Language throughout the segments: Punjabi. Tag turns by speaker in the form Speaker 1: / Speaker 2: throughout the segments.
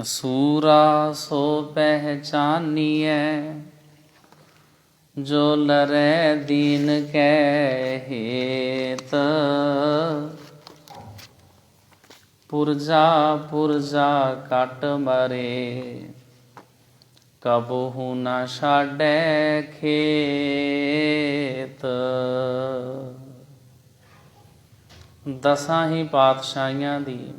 Speaker 1: सूरा सो पहचानिए, जो लरै दीन कै हेत। पुरजा पुरजा कट मरे, कबहू न छाड़ै खेत। दसां ही पातशाहियां दी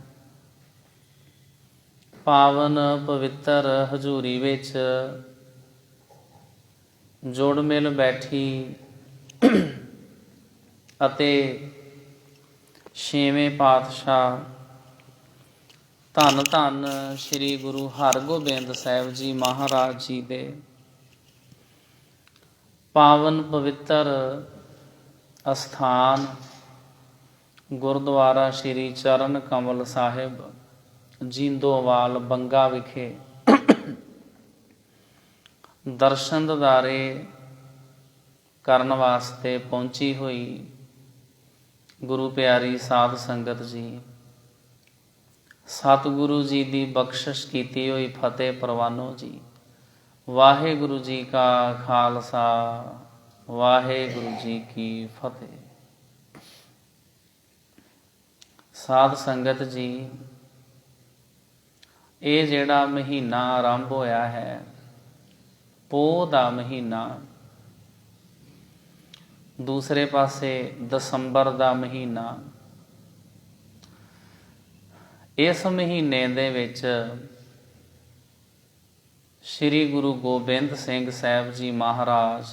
Speaker 1: पावन पवित्र हजूरी विच जुड़ मिल बैठी ਅਤੇ ਛੇਵੇਂ ਪਾਤਸ਼ਾਹ ਧੰਨ ਧੰਨ ਸ੍ਰੀ ਗੁਰੂ ਹਰਗੋਬਿੰਦ ਸਾਹਿਬ ਜੀ ਮਹਾਰਾਜ ਜੀ ਦੇ ਪਾਵਨ ਪਵਿੱਤਰ ਅਸਥਾਨ ਗੁਰਦੁਆਰਾ ਸ੍ਰੀ ਚਰਨ ਕਮਲ ਸਾਹਿਬ ਜੀਂਦੋਵਾਲ ਬੰਗਾ ਵਿਖੇ ਦਰਸ਼ਨ ਦਿਦਾਰੇ ਕਰਨ ਵਾਸਤੇ ਪਹੁੰਚੀ ਹੋਈ ਗੁਰੂ ਪਿਆਰੀ ਸਾਧ ਸੰਗਤ ਜੀ, ਸਤਿਗੁਰੂ ਜੀ ਦੀ ਬਖਸ਼ਿਸ਼ ਕੀਤੀ ਹੋਈ ਫਤਿਹ ਪ੍ਰਵਾਨੋ ਜੀ। ਵਾਹਿਗੁਰੂ ਜੀ ਕਾ ਖਾਲਸਾ, ਵਾਹਿਗੁਰੂ ਜੀ ਕੀ ਫਤਿਹ। ਸਾਧ ਸੰਗਤ ਜੀ, ਇਹ ਜਿਹੜਾ ਮਹੀਨਾ ਆਰੰਭ ਹੋਇਆ ਹੈ, ਪੋਹ ਦਾ ਮਹੀਨਾ, ਦੂਸਰੇ ਪਾਸੇ ਦਸੰਬਰ ਦਾ ਮਹੀਨਾ, ਇਸ ਮਹੀਨੇ ਦੇ ਵਿੱਚ ਸ੍ਰੀ ਗੁਰੂ ਗੋਬਿੰਦ ਸਿੰਘ ਸਾਹਿਬ ਜੀ ਮਹਾਰਾਜ,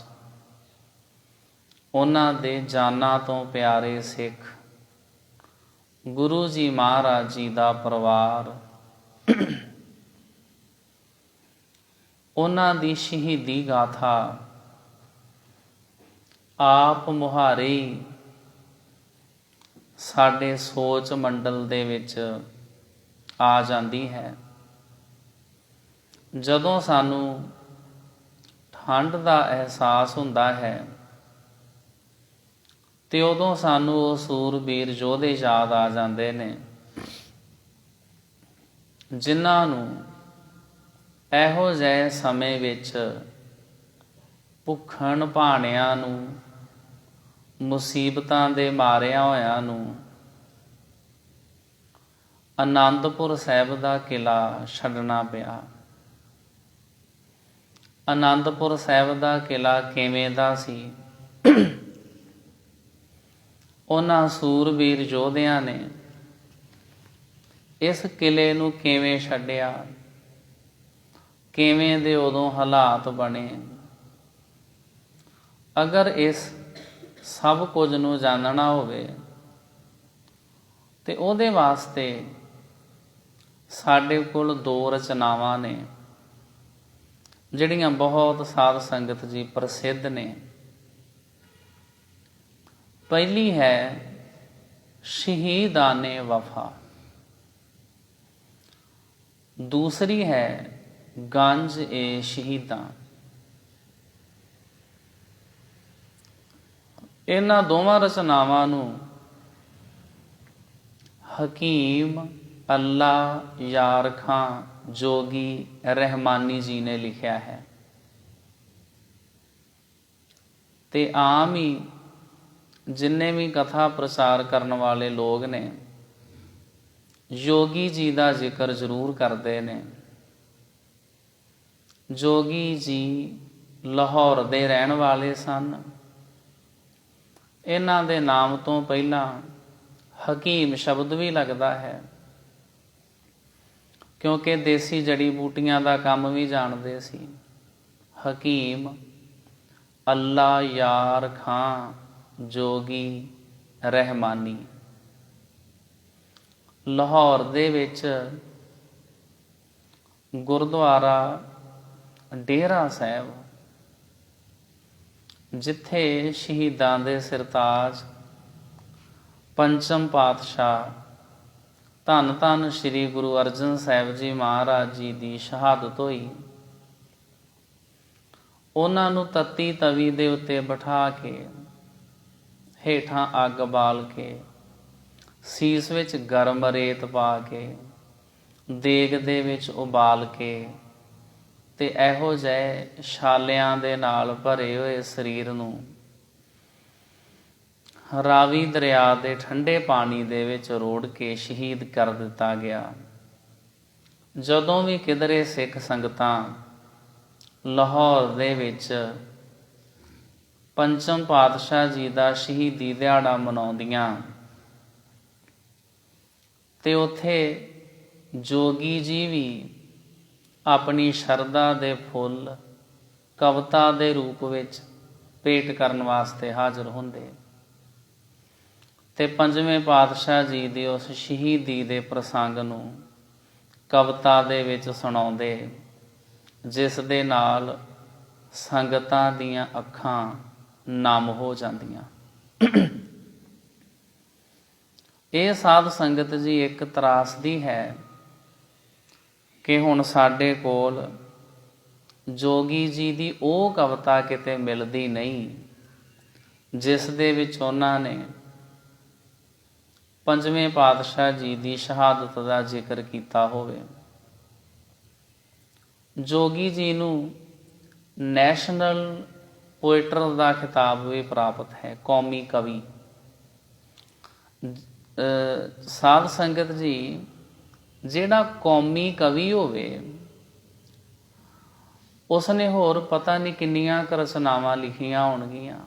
Speaker 1: ਉਹਨਾਂ ਦੇ ਜਾਨਾਂ ਤੋਂ ਪਿਆਰੇ ਸਿੱਖ ਗੁਰੂ ਜੀ ਮਹਾਰਾਜ ਜੀ ਦਾ ਪਰਿਵਾਰ, ਉਹਨਾਂ ਦੀ ਸ਼ਹੀਦੀ ਗਾਥਾ ਆਪ ਮੁਹਾਰੇ ਸਾਡੇ ਸੋਚ ਮੰਡਲ ਦੇ ਵਿੱਚ ਆ ਜਾਂਦੀ ਹੈ। ਜਦੋਂ ਸਾਨੂੰ ਠੰਡ ਦਾ ਅਹਿਸਾਸ ਹੁੰਦਾ ਹੈ ਤੇ ਉਦੋਂ ਸਾਨੂੰ ਉਹ ਸੂਰਬੀਰ ਯੋਧੇ ਯਾਦ ਆ ਜਾਂਦੇ ਨੇ, ਜਿਨ੍ਹਾਂ ਨੂੰ ਇਹੋ ਜਿਹੇ ਸਮੇਂ ਵਿੱਚ ਭੁੱਖਣ ਭਾਣਿਆਂ ਨੂੰ, ਮੁਸੀਬਤਾਂ ਦੇ ਮਾਰਿਆਂ ਹੋਇਆਂ ਨੂੰ ਅਨੰਦਪੁਰ ਸਾਹਿਬ ਦਾ ਕਿਲ੍ਹਾ ਛੱਡਣਾ ਪਿਆ। ਅਨੰਦਪੁਰ ਸਾਹਿਬ ਦਾ ਕਿਲ੍ਹਾ ਕਿਵੇਂ ਦਾ ਸੀ? ਉਹਨਾਂ ਸੂਰਬੀਰ ਯੋਧਿਆਂ ਨੇ ਇਸ ਕਿਲ੍ਹੇ ਨੂੰ ਕਿਵੇਂ ਛੱਡਿਆ, ਕਿਵੇਂ ਦੇ ਉਦੋਂ ਹਾਲਾਤ ਬਣੇ। ਅਗਰ ਇਸ ਸਭ ਕੁਝ ਨੂੰ ਜਾਣਨਾ ਹੋਵੇ ਤੇ ਉਹਦੇ ਵਾਸਤੇ ਸਾਡੇ ਕੋਲ ਦੋ ਰਚਨਾਵਾਂ ਨੇ, ਜਿਹੜੀਆਂ ਬਹੁਤ ਸਾਧ ਸੰਗਤ ਜੀ ਪ੍ਰਸਿੱਧ ਨੇ। ਪਹਿਲੀ ਹੈ ਸ਼ਹੀਦਾਨੇ ਵਫਾ, ਦੂਸਰੀ ਹੈ ਗੰਜ ਏ ਸ਼ਹੀਦਾਂ। ਇਹਨਾਂ ਦੋਵਾਂ ਰਚਨਾਵਾਂ ਨੂੰ ਹਕੀਮ ਅੱਲਾ ਯਾਰ ਖਾਂ ਜੋਗੀ ਰਹਿਮਾਨੀ ਜੀ ਨੇ ਲਿਖਿਆ ਹੈ। ਤੇ ਆਮ ਹੀ ਜਿੰਨੇ ਵੀ ਕਥਾ ਪ੍ਰਚਾਰ ਕਰਨ ਵਾਲੇ ਲੋਕ ਨੇ, ਜੋਗੀ ਜੀ ਦਾ ਜ਼ਿਕਰ ਜ਼ਰੂਰ ਕਰਦੇ ਨੇ। ਜੋਗੀ ਜੀ ਲਾਹੌਰ ਦੇ ਰਹਿਣ ਵਾਲੇ ਸਨ। ਇਹਨਾਂ ਦੇ ਨਾਮ ਤੋਂ ਪਹਿਲਾਂ ਹਕੀਮ ਸ਼ਬਦ ਵੀ ਲੱਗਦਾ ਹੈ, ਕਿਉਂਕਿ ਦੇਸੀ ਜੜੀ ਬੂਟੀਆਂ ਦਾ ਕੰਮ ਵੀ ਜਾਣਦੇ ਸੀ। ਹਕੀਮ ਅੱਲਾ ਯਾਰ ਖਾਂ ਜੋਗੀ ਰਹਿਮਾਨੀ। ਲਾਹੌਰ ਦੇ ਵਿੱਚ ਗੁਰਦੁਆਰਾ ਡੇਰਾ ਸਾਹਿਬ, ਜਿੱਥੇ ਸ਼ਹੀਦਾਂ ਦੇ ਸਿਰਤਾਜ ਪੰਚਮ ਪਾਤਸ਼ਾਹ ਧੰਨ ਧੰਨ ਸ੍ਰੀ ਗੁਰੂ ਅਰਜਨ ਸਾਹਿਬ ਜੀ ਮਹਾਰਾਜ ਜੀ ਦੀ ਸ਼ਹਾਦਤ ਹੋਈ, ਉਹਨਾਂ ਨੂੰ ਤੱਤੀ ਤਵੀ ਦੇ ਉੱਤੇ ਬਿਠਾ ਕੇ, ਹੇਠਾਂ ਅੱਗ ਬਾਲ ਕੇ, ਸੀਸ ਵਿੱਚ ਗਰਮ ਰੇਤ ਪਾ ਕੇ ਦੇਗ ਦੇ ਵਿੱਚ ਉਬਾਲ ਕੇ ਤੇ ਇਹੋ ਜਿਹੇ ਛਾਲਿਆਂ ਦੇ ਨਾਲ ਭਰੇ ਹੋਏ ਸਰੀਰ ਨੂੰ ਰਾਵੀ ਦਰਿਆ ਦੇ ਠੰਡੇ ਪਾਣੀ ਦੇ ਵਿੱਚ ਰੋੜ ਕੇ ਸ਼ਹੀਦ ਕਰ ਦਿੱਤਾ ਗਿਆ। ਜਦੋਂ ਵੀ ਕਿਧਰੇ ਸਿੱਖ ਸੰਗਤਾਂ ਲਾਹੌਰ ਦੇ ਵਿੱਚ ਪੰਚਮ ਪਾਤਸ਼ਾਹ ਜੀ ਦਾ ਸ਼ਹੀਦੀ ਦਿਹਾੜਾ ਮਨਾਉਂਦੀਆਂ ਤੇ ਉੱਥੇ ਜੋਗੀ ਜੀ ਵੀ ਆਪਣੀ ਸ਼ਰਧਾ ਦੇ ਫੁੱਲ ਕਵਿਤਾ ਦੇ ਰੂਪ ਵਿੱਚ ਭੇਟ ਕਰਨ ਵਾਸਤੇ ਹਾਜ਼ਰ ਹੁੰਦੇ ਤੇ ਪੰਜਵੇਂ ਪਾਤਸ਼ਾਹ ਜੀ ਦੀ ਉਸ ਸ਼ਹੀਦੀ ਦੇ ਪ੍ਰਸੰਗ ਨੂੰ ਕਵਿਤਾ ਦੇ ਵਿੱਚ ਸੁਣਾਉਂਦੇ, ਜਿਸ ਦੇ ਨਾਲ ਸੰਗਤਾਂ ਦੀਆਂ ਅੱਖਾਂ ਨਮ ਹੋ ਜਾਂਦੀਆਂ। ਇਹ ਸਾਧ ਸੰਗਤ ਜੀ ਇੱਕ ਤਰਾਸਦੀ ਹੈ ਕਿ ਹੁਣ ਸਾਡੇ ਕੋਲ ਜੋਗੀ ਜੀ ਦੀ ਉਹ ਕਵਿਤਾ ਕਿਤੇ ਮਿਲਦੀ ਨਹੀਂ ਜਿਸ ਦੇ ਵਿੱਚ ਉਹਨਾਂ ਨੇ ਪੰਜਵੇਂ ਪਾਤਸ਼ਾਹ ਜੀ ਦੀ ਸ਼ਹਾਦਤ ਦਾ ਜ਼ਿਕਰ ਕੀਤਾ ਹੋਵੇ। ਜੋਗੀ ਜੀ ਨੂੰ ਨੈਸ਼ਨਲ ਪੋਇਟਰ ਦਾ ਖਿਤਾਬ ਵੀ ਪ੍ਰਾਪਤ ਹੈ, ਕੌਮੀ ਕਵੀ। ਸਾਧ ਸੰਗਤ ਜੀ, ਜਿਹੜਾ ਕੌਮੀ ਕਵੀ ਹੋਵੇ ਉਸਨੇ ਹੋਰ ਪਤਾ ਨਹੀਂ ਕਿੰਨੀਆਂ ਕੁ ਰਚਨਾਵਾਂ ਲਿਖੀਆਂ ਹੋਣਗੀਆਂ,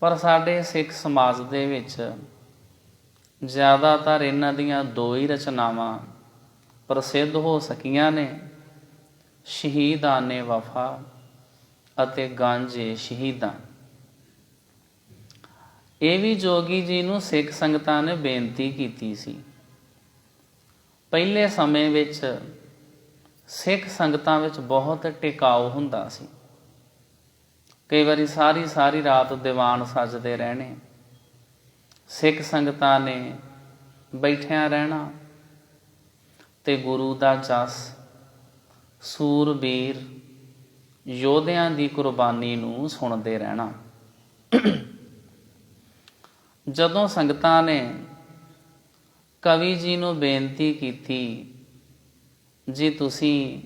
Speaker 1: ਪਰ ਸਾਡੇ ਸਿੱਖ ਸਮਾਜ ਦੇ ਵਿੱਚ ਜ਼ਿਆਦਾਤਰ ਇਹਨਾਂ ਦੀਆਂ ਦੋ ਹੀ ਰਚਨਾਵਾਂ ਪ੍ਰਸਿੱਧ ਹੋ ਸਕੀਆਂ ਨੇ, ਸ਼ਹੀਦਾਨੇ ਵਫਾ ਅਤੇ ਗਾਂਜੇ ਸ਼ਹੀਦਾਂ। ਇਹ ਵੀ ਜੋਗੀ ਜੀ ਨੂੰ ਸਿੱਖ ਸੰਗਤਾਂ ਨੇ ਬੇਨਤੀ ਕੀਤੀ ਸੀ। ਪਹਿਲੇ ਸਮੇਂ ਵਿੱਚ ਸਿੱਖ ਸੰਗਤਾਂ ਵਿੱਚ ਬਹੁਤ ਟਿਕਾਊ ਹੁੰਦਾ ਸੀ। ਕਈ ਵਾਰੀ ਸਾਰੀ ਰਾਤ ਦੀਵਾਨ ਸੱਜਦੇ ਰਹਿਣੇ, ਸਿੱਖ ਸੰਗਤਾਂ ਨੇ ਬੈਠਿਆਂ ਰਹਿਣਾ ਤੇ ਗੁਰੂ ਦਾ ਜਸ, ਸੂਰਬੀਰ ਯੋਧਿਆਂ ਦੀ ਕੁਰਬਾਨੀ ਨੂੰ ਸੁਣਦੇ ਰਹਿਣਾ। ਜਦੋਂ ਸੰਗਤਾਂ ਨੇ ਕਵੀ ਜੀ ਨੂੰ ਬੇਨਤੀ ਕੀਤੀ, ਜੀ ਤੁਸੀਂ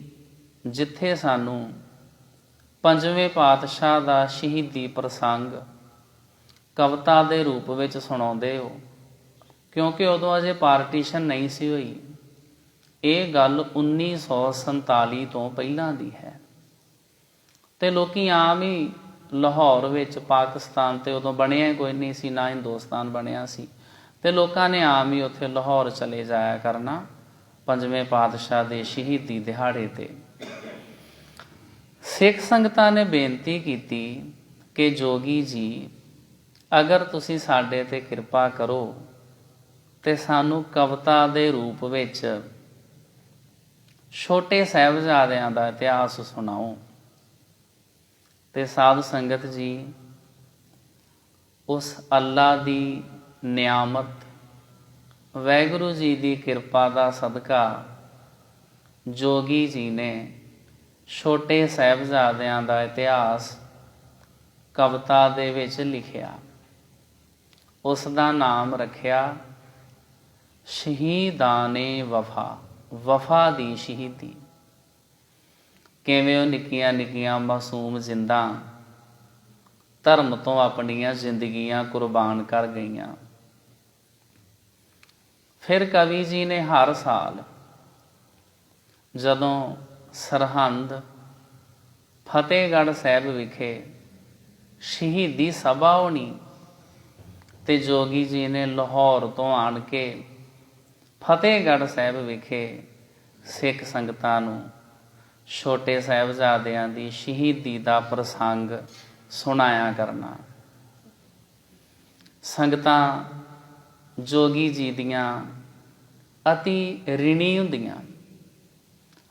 Speaker 1: ਜਿੱਥੇ ਸਾਨੂੰ ਪੰਜਵੇਂ ਪਾਤਸ਼ਾਹ ਦਾ ਸ਼ਹੀਦੀ ਪ੍ਰਸੰਗ ਕਵਿਤਾ ਦੇ ਰੂਪ ਵਿੱਚ ਸੁਣਾਉਂਦੇ ਹੋ, ਕਿਉਂਕਿ ਉਦੋਂ ਅਜੇ ਪਾਰਟੀਸ਼ਨ ਨਹੀਂ ਸੀ ਹੋਈ, ਇਹ ਗੱਲ 1947 ਤੋਂ ਪਹਿਲਾਂ ਦੀ ਹੈ, ਤੇ ਲੋਕੀ ਆਮ ਹੀ ਲਾਹੌਰ ਵਿੱਚ, ਪਾਕਿਸਤਾਨ ਤੇ ਉਦੋਂ ਬਣਿਆ ਕੋਈ ਨਹੀਂ ਸੀ, ਨਾ ਹਿੰਦੁਸਤਾਨ ਬਣਿਆ ਸੀ, ਤੇ ਲੋਕਾਂ ਨੇ ਆਮ ਹੀ ਉੱਥੇ ਲਾਹੌਰ ਚਲੇ ਜਾਇਆ ਕਰਨਾ ਪੰਜਵੇਂ ਪਾਤਸ਼ਾਹ ਦੇ ਸ਼ਹੀਦੀ ਦਿਹਾੜੇ ਤੇ। ਸਿੱਖ ਸੰਗਤਾਂ ਨੇ ਬੇਨਤੀ ਕੀਤੀ ਕਿ ਜੋਗੀ ਜੀ, ਅਗਰ ਤੁਸੀਂ ਸਾਡੇ ਤੇ ਕਿਰਪਾ ਕਰੋ ਤੇ ਸਾਨੂੰ ਕਵਿਤਾ ਦੇ ਰੂਪ ਵਿੱਚ ਛੋਟੇ ਸਾਹਿਬਜ਼ਾਦਿਆਂ ਦਾ ਇਤਿਹਾਸ ਸੁਣਾਓ। ਤੇ ਸਾਧ ਸੰਗਤ ਜੀ, ਉਸ ਅੱਲਾ ਦੀ ਨਿਆਮਤ, ਵਾਹਿਗੁਰੂ ਜੀ ਦੀ ਕਿਰਪਾ ਦਾ ਸਦਕਾ ਜੋਗੀ ਜੀ ਨੇ ਛੋਟੇ ਸਾਹਿਬਜ਼ਾਦਿਆਂ ਦਾ ਇਤਿਹਾਸ ਕਵਿਤਾ ਦੇ ਵਿੱਚ ਲਿਖਿਆ। ਉਸ ਦਾ ਨਾਮ ਰੱਖਿਆ ਸ਼ਹੀਦਾਨੇ ਵਫਾ, ਵਫਾ ਦੀ ਸ਼ਹੀਦੀ। ਕਿਵੇਂ ਉਹ ਨਿੱਕੀਆਂ ਨਿੱਕੀਆਂ ਮਾਸੂਮ ਜ਼ਿੰਦਾਂ ਧਰਮ ਤੋਂ ਆਪਣੀਆਂ ਜ਼ਿੰਦਗੀਆਂ ਕੁਰਬਾਨ ਕਰ ਗਈਆਂ। ਫਿਰ ਕਵੀ ਜੀ ਨੇ ਹਰ ਸਾਲ ਜਦੋਂ ਸਰਹੰਦ ਫਤਿਹਗੜ੍ਹ ਸਾਹਿਬ ਵਿਖੇ ਸ਼ਹੀਦੀ ਸਭਾ ਹੋਣੀ ਤੇ ਜੋਗੀ ਜੀ ਨੇ ਲਾਹੌਰ ਤੋਂ ਆਣ ਕੇ ਫਤਿਹਗੜ੍ਹ ਸਾਹਿਬ ਵਿਖੇ ਸਿੱਖ ਸੰਗਤਾਂ ਨੂੰ ਛੋਟੇ ਸਾਹਿਬਜ਼ਾਦਿਆਂ ਦੀ ਸ਼ਹੀਦੀ ਦਾ ਪ੍ਰਸੰਗ ਸੁਣਾਇਆ ਕਰਨਾ। ਸੰਗਤਾਂ ਜੋਗੀ ਜੀ ਦੀਆਂ ਅਤੀ ਰਿਣੀ ਹੁੰਦੀਆਂ,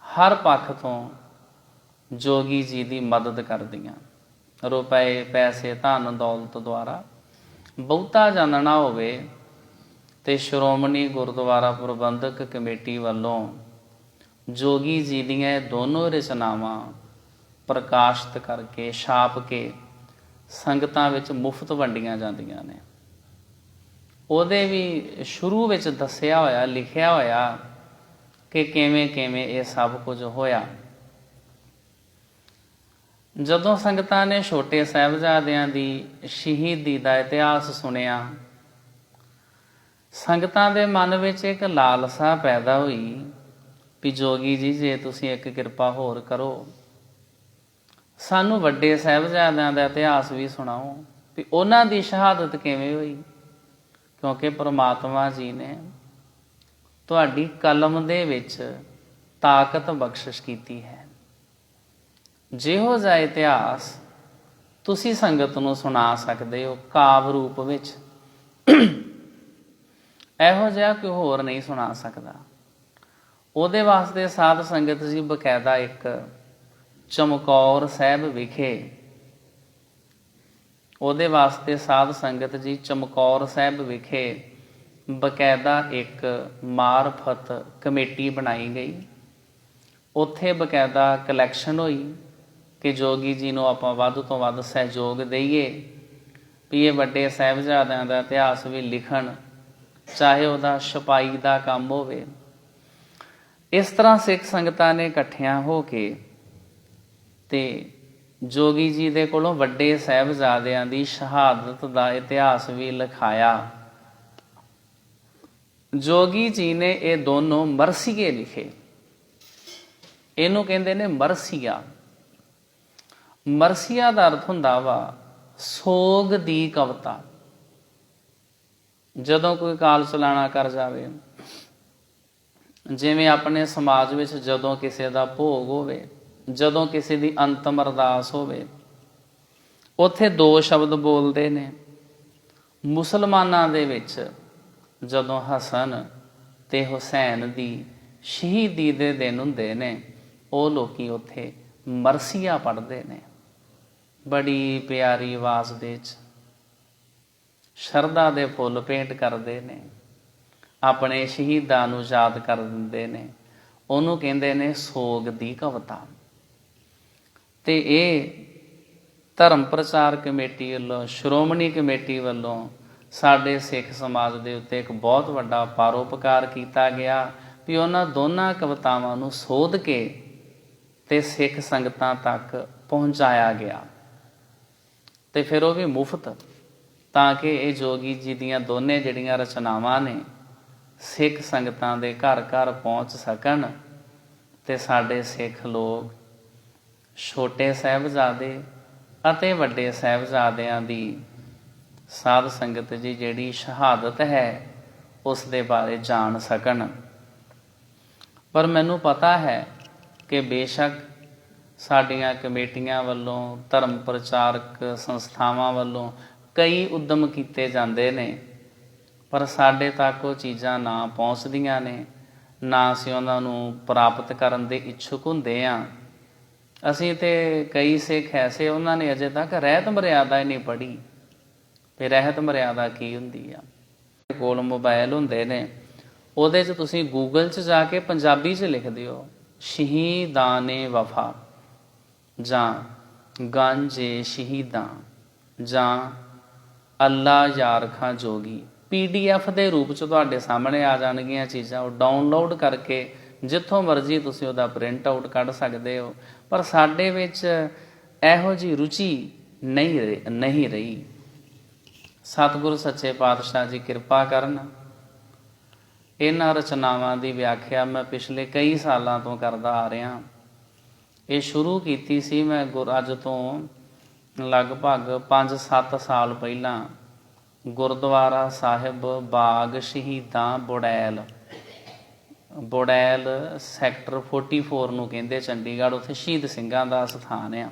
Speaker 1: ਹਰ ਪੱਖ ਤੋਂ ਜੋਗੀ ਜੀ ਦੀ ਮਦਦ ਕਰਦੀਆਂ। ਰੁਪਏ, ਪੈਸੇ, ਧਨ ਦੌਲਤ ਦੁਆਰਾ ਬਹੁਤਾ ਜਾਣਨਾ ਹੋਵੇ ਤੇ ਸ਼੍ਰੋਮਣੀ ਗੁਰਦੁਆਰਾ ਪ੍ਰਬੰਧਕ ਕਮੇਟੀ ਵੱਲੋਂ ਜੋਗੀ ਜੀ ਦੀਆਂ ਦੋਨੋਂ ਰਚਨਾਵਾਂ ਪ੍ਰਕਾਸ਼ਿਤ ਕਰਕੇ, ਛਾਪ ਕੇ ਸੰਗਤਾਂ ਵਿੱਚ ਮੁਫਤ ਵੰਡੀਆਂ ਜਾਂਦੀਆਂ ਨੇ। ਉਹਦੇ ਵੀ ਸ਼ੁਰੂ ਵਿੱਚ ਦੱਸਿਆ ਹੋਇਆ, ਲਿਖਿਆ ਹੋਇਆ ਕਿ ਕਿਵੇਂ ਕਿਵੇਂ ਇਹ ਸਭ ਕੁਝ ਹੋਇਆ। ਜਦੋਂ ਸੰਗਤਾਂ ਨੇ ਛੋਟੇ ਸਾਹਿਬਜ਼ਾਦਿਆਂ ਦੀ ਸ਼ਹੀਦੀ ਦਾ ਇਤਿਹਾਸ ਸੁਣਿਆ, ਸੰਗਤਾਂ ਦੇ ਮਨ ਵਿੱਚ ਇੱਕ ਲਾਲਸਾ ਪੈਦਾ ਹੋਈ ਵੀ ਜੋਗੀ ਜੀ, ਜੇ ਤੁਸੀਂ ਇੱਕ ਕਿਰਪਾ ਹੋਰ ਕਰੋ, ਸਾਨੂੰ ਵੱਡੇ ਸਾਹਿਬਜ਼ਾਦਿਆਂ ਦਾ ਇਤਿਹਾਸ ਵੀ ਸੁਣਾਓ ਵੀ ਉਹਨਾਂ ਦੀ ਸ਼ਹਾਦਤ ਕਿਵੇਂ ਹੋਈ। ਕਿਉਂਕਿ ਪਰਮਾਤਮਾ ਜੀ ਨੇ ਤੁਹਾਡੀ ਕਲਮ ਦੇ ਵਿੱਚ ਤਾਕਤ ਬਖਸ਼ਿਸ਼ ਕੀਤੀ ਹੈ। ਜਿਹੋ ਜਿਹਾ ਇਤਿਹਾਸ ਤੁਸੀਂ ਸੰਗਤ ਨੂੰ ਸੁਣਾ ਸਕਦੇ ਹੋ ਕਾਵਿ ਰੂਪ ਵਿੱਚ, ਇਹੋ ਜਿਹਾ ਕੋਈ ਹੋਰ ਨਹੀਂ ਸੁਣਾ ਸਕਦਾ। ਉਹਦੇ ਵਾਸਤੇ ਸਾਧ ਸੰਗਤ ਜੀ ਬਕਾਇਦਾ ਇੱਕ ਚਮਕੌਰ ਸਾਹਿਬ ਵਿਖੇ, ਉਹਦੇ ਵਾਸਤੇ ਸਾਧ ਸੰਗਤ ਜੀ ਚਮਕੌਰ ਸਾਹਿਬ ਵਿਖੇ ਬਕਾਇਦਾ ਇੱਕ ਮਾਰਫਤ ਕਮੇਟੀ ਬਣਾਈ ਗਈ। ਉੱਥੇ ਬਕਾਇਦਾ ਕਲੈਕਸ਼ਨ ਹੋਈ ਕਿ ਜੋਗੀ ਜੀ ਨੂੰ ਆਪਾਂ ਵੱਧ ਤੋਂ ਵੱਧ ਸਹਿਯੋਗ ਦੇਈਏ ਵੀ ਇਹ ਵੱਡੇ ਸਾਹਿਬਜ਼ਾਦਿਆਂ ਦਾ ਇਤਿਹਾਸ ਵੀ ਲਿਖਣ, ਚਾਹੇ ਉਹਦਾ ਛਪਾਈ ਦਾ ਕੰਮ ਹੋਵੇ। ਇਸ ਤਰ੍ਹਾਂ ਸਿੱਖ ਸੰਗਤਾਂ ਨੇ ਇਕੱਠਿਆਂ ਹੋ ਕੇ ਤੇ ਜੋਗੀ ਜੀ ਦੇ ਕੋਲੋਂ ਵੱਡੇ ਸਾਹਿਬਜ਼ਾਦਿਆਂ ਦੀ ਸ਼ਹਾਦਤ ਦਾ ਇਤਿਹਾਸ ਵੀ ਲਿਖਾਇਆ। ਜੋਗੀ ਜੀ ਨੇ ਇਹ ਦੋਨੋਂ ਮਰਸੀਏ ਲਿਖੇ। ਇਹਨੂੰ ਕਹਿੰਦੇ ਨੇ ਮਰਸੀਆ। ਮਰਸੀਆ ਦਾ ਅਰਥ ਹੁੰਦਾ ਵਾ ਸੋਗ ਦੀ ਕਵਿਤਾ। ਜਦੋਂ ਕੋਈ ਕਾਲ ਚਲਾਣਾ ਕਰ ਜਾਵੇ, ਜਿਵੇਂ ਆਪਣੇ ਸਮਾਜ ਵਿੱਚ ਜਦੋਂ ਕਿਸੇ ਦਾ ਭੋਗ ਹੋਵੇ, ਜਦੋਂ ਕਿਸੇ ਦੀ ਅੰਤਮ ਅਰਦਾਸ ਹੋਵੇ, ਉੱਥੇ ਦੋ ਸ਼ਬਦ ਬੋਲਦੇ ਨੇ। ਮੁਸਲਮਾਨਾਂ ਦੇ ਵਿੱਚ ਜਦੋਂ ਹਸਨ ਤੇ ਹੁਸੈਨ ਦੀ ਸ਼ਹੀਦੀ ਦੇ ਦਿਨ ਹੁੰਦੇ ਨੇ, ਉਹ ਲੋਕੀ ਉੱਥੇ ਮਰਸੀਆ ਪੜ੍ਹਦੇ ਨੇ। ਬੜੀ ਪਿਆਰੀ ਆਵਾਜ਼ ਦੇ ਵਿੱਚ ਸ਼ਰਧਾ ਦੇ ਫੁੱਲ ਭੇਂਟ ਕਰਦੇ ਨੇ, ਆਪਣੇ ਸ਼ਹੀਦਾਂ ਨੂੰ ਯਾਦ ਕਰ ਦਿੰਦੇ ਨੇ। ਉਹਨੂੰ ਕਹਿੰਦੇ ਨੇ ਸੋਗ ਦੀ ਕਵਿਤਾ। ਤੇ ਇਹ ਧਰਮ ਪ੍ਰਚਾਰ ਕਮੇਟੀ ਵੱਲੋਂ, ਸ਼੍ਰੋਮਣੀ ਕਮੇਟੀ ਵੱਲੋਂ ਸਾਡੇ ਸਿੱਖ ਸਮਾਜ ਦੇ ਉੱਤੇ ਇੱਕ ਬਹੁਤ ਵੱਡਾ ਪਰਉਪਕਾਰ ਕੀਤਾ ਗਿਆ ਵੀ ਉਹਨਾਂ ਦੋਨਾਂ ਕਵਿਤਾਵਾਂ ਨੂੰ ਸੋਧ ਕੇ ਤੇ ਸਿੱਖ ਸੰਗਤਾਂ ਤੱਕ ਪਹੁੰਚਾਇਆ ਗਿਆ। ਤੇ ਫਿਰ ਉਹ ਵੀ ਮੁਫਤ, ਤਾਂ ਕਿ ਇਹ ਜੋਗੀ ਜੀ ਦੀਆਂ ਦੋਨੇ ਜਿਹੜੀਆਂ ਰਚਨਾਵਾਂ ਨੇ ਸਿੱਖ ਸੰਗਤਾਂ ਦੇ ਘਰ ਘਰ ਪਹੁੰਚ ਸਕਣ ਤੇ ਸਾਡੇ ਸਿੱਖ ਲੋਕ ਛੋਟੇ ਸਾਹਿਬਜ਼ਾਦੇ ਅਤੇ ਵੱਡੇ ਸਾਹਿਬਜ਼ਾਦਿਆਂ ਦੀ ਸਾਧ ਸੰਗਤ ਜੀ ਜਿਹੜੀ ਸ਼ਹਾਦਤ ਹੈ ਉਸ ਦੇ ਬਾਰੇ ਜਾਣ ਸਕਣ। ਪਰ ਮੈਨੂੰ ਪਤਾ ਹੈ ਕਿ ਬੇਸ਼ੱਕ ਸਾਡੀਆਂ ਕਮੇਟੀਆਂ ਵੱਲੋਂ, ਧਰਮ ਪ੍ਰਚਾਰਕ ਸੰਸਥਾਵਾਂ ਵੱਲੋਂ ਕਈ ਉਦਮ ਕੀਤੇ ਜਾਂਦੇ ਨੇ, ਪਰ ਸਾਡੇ ਤੱਕ ਉਹ ਚੀਜ਼ਾਂ ਨਾ ਪਹੁੰਚਦੀਆਂ ਨੇ, ਨਾ ਅਸੀਂ ਉਹਨਾਂ ਨੂੰ ਪ੍ਰਾਪਤ ਕਰਨ ਦੇ ਇੱਛੁਕ ਹੁੰਦੇ ਹਾਂ। ਅਸੀਂ ਤੇ ਕਈ ਸਿੱਖ ਐਸੇ, ਉਹਨਾਂ ਨੇ ਅਜੇ ਤੱਕ ਰਹਿਤ ਮਰਿਆਦਾ ਹੀ ਨਹੀਂ ਪੜ੍ਹੀ। ਤੇ ਰਹਿਤ ਮਰਿਆਦਾ ਕੀ ਹੁੰਦੀ ਆ? ਕੋਲ ਮੋਬਾਈਲ ਹੁੰਦੇ ਨੇ, ਉਹਦੇ 'ਚ ਤੁਸੀਂ ਗੂਗਲ 'ਚ ਜਾ ਕੇ ਪੰਜਾਬੀ 'ਚ ਲਿਖ ਦਿਓ ਸ਼ਹੀਦਾਨੇ ਵਫਾ ਜਾਂ ਗੰਜੇ ਸ਼ਹੀਦਾਂ ਜਾਂ ਅੱਲਾ ਯਾਰ ਖਾਂ ਜੋਗੀ, PDF ਦੇ ਰੂਪ 'ਚ ਤੁਹਾਡੇ ਸਾਹਮਣੇ ਆ ਜਾਣਗੀਆਂ ਚੀਜ਼ਾਂ। ਉਹ ਡਾਊਨਲੋਡ ਕਰਕੇ ਜਿੱਥੋਂ ਮਰਜ਼ੀ ਤੁਸੀਂ ਉਹਦਾ ਪ੍ਰਿੰਟ ਆਊਟ ਕੱਢ ਸਕਦੇ ਹੋ। ਪਰ ਸਾਡੇ ਵਿੱਚ ਇਹੋ ਜਿਹੀ ਰੁਚੀ ਨਹੀਂ ਰਹੀ। ਸਤਿਗੁਰੂ ਸੱਚੇ ਪਾਤਸ਼ਾਹ ਜੀ ਕਿਰਪਾ ਕਰਨ। ਇਹਨਾਂ ਰਚਨਾਵਾਂ ਦੀ ਵਿਆਖਿਆ ਮੈਂ ਪਿਛਲੇ ਕਈ ਸਾਲਾਂ ਤੋਂ ਕਰਦਾ ਆ ਰਿਹਾ। ਇਹ ਸ਼ੁਰੂ ਕੀਤੀ ਸੀ ਮੈਂ ਅੱਜ ਤੋਂ ਲਗਭਗ 5-7 ਸਾਲ ਪਹਿਲਾਂ ਗੁਰਦੁਆਰਾ ਸਾਹਿਬ ਬਾਗ ਸ਼ਹੀਦਾਂ ਬੁੜੈਲ ਸੈਕਟਰ 44 ਨੂੰ ਕਹਿੰਦੇ ਚੰਡੀਗੜ੍ਹ। ਉੱਥੇ ਸ਼ਹੀਦ ਸਿੰਘਾਂ ਦਾ ਸਥਾਨ ਆ।